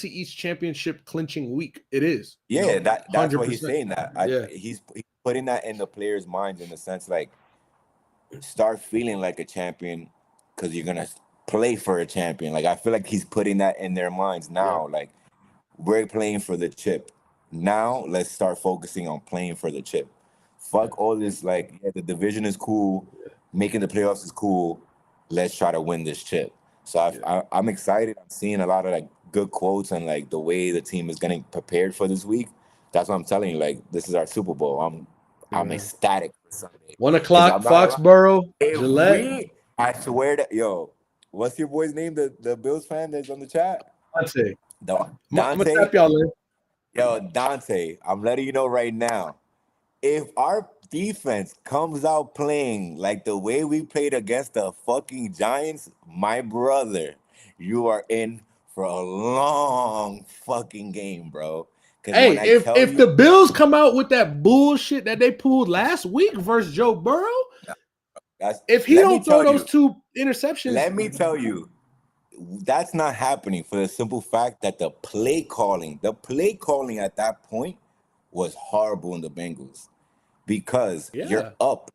East championship clinching week. It is. Yeah, that's 100%. What he's saying. That he's putting that in the players' minds in the sense like start feeling like a champion because you're gonna play for a champion. Like I feel like he's putting that in their minds now. Yeah. Like we're playing for the chip. Now let's start focusing on playing for the chip. Fuck all this like the division is cool, making the playoffs is cool. Let's try to win this chip. So I'm excited. I'm seeing a lot of like good quotes and like the way the team is getting prepared for this week. That's what I'm telling you. Like this is our Super Bowl. I'm ecstatic for Sunday. 1 'Cause o'clock, I'm not Foxborough, if Gillette. I swear that what's your boy's name? The Bills fan that's on the chat? Dante. I'm gonna Dante. tap y'all in. Yo, Dante, I'm letting you know right now. If our defense comes out playing like the way we played against the fucking Giants, my brother, you are in for a long fucking game, bro. Because Hey, when I tell if you, the Bills come out with that bullshit that they pulled last week versus Joe Burrow, if he let me don't throw tell those you, 2 interceptions, that's not happening for the simple fact that the play calling at that point was horrible in the Bengals because you're yeah, up.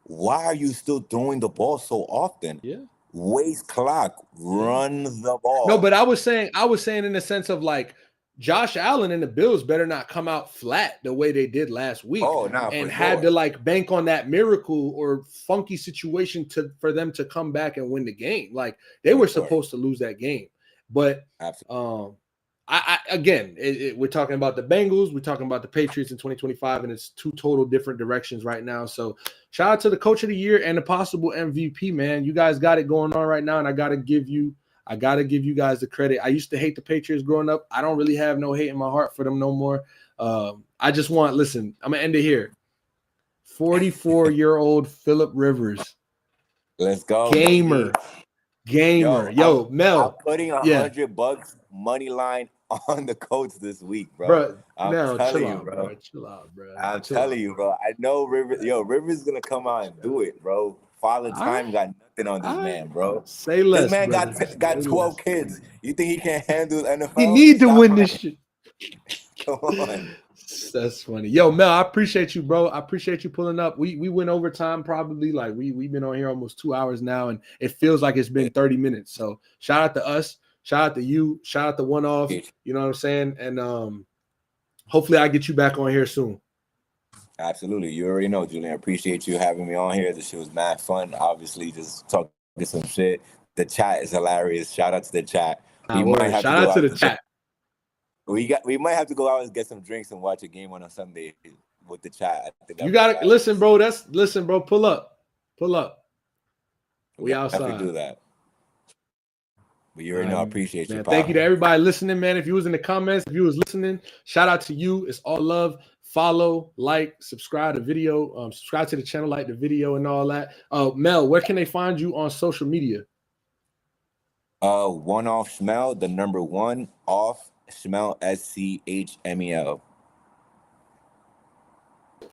Why are you still throwing the ball so often? yeah. Waste clock, run the No, ball. but I was saying in the sense of like Josh Allen and the Bills better not come out flat the way they did last week Oh, nah, and for had sure. to like bank on that miracle or funky situation for them to come back and win the game. Like they were supposed to lose that game. But Absolutely. I again, we're talking about the Bengals, we're talking about the Patriots in 2025, and it's 2 total different directions right now. So shout out to the coach of the year and the possible MVP, man. You guys got it going on right now, and I gotta give you guys the credit. I used to hate the Patriots growing up. I don't really have no hate in my heart for them no more. I just listen, I'm gonna end it here. 44-year-old Phillip Rivers. Let's go, Gamer. baby. Yo, Mel. I'm putting $100 money line on the Colts this week, bro. I'm telling you, bro. Chill out, bro. I'm telling you, bro. I know Rivers gonna come out and do it, bro. Father Time got nothing on this man, bro. Say less. This man brother. got 12 kids. You think he can't handle NFL? He need to win this shit. Come on. That's funny. Yo, Mel, I appreciate you, bro. I appreciate you pulling up. We went overtime probably. Like we've been on here almost 2 hours now, and it feels like it's been 30 minutes. So shout out to us. Shout out to you. Shout out to One Off. You know what I'm saying? And hopefully I get you back on here soon. Absolutely. You already know, Julian. I appreciate you having me on here. This shit was mad fun. Obviously, just talking some shit. The chat is hilarious. Shout out to the chat. Shout out to the chat. We might have to go out and get some drinks and watch a game on a Sunday with the chat. You gotta listen, bro. Listen, bro. Pull up. We outside. Have to do that. But you already know, I appreciate you, man. pal. Thank you to everybody listening, man. If you was in the comments, if you was listening, shout out to you. It's all love. Follow, like, subscribe to the video, subscribe to the channel, like the video, and all that. Mel, where can they find you on social media? One off Schmel, the number 1 off Schmel, SCHMEL.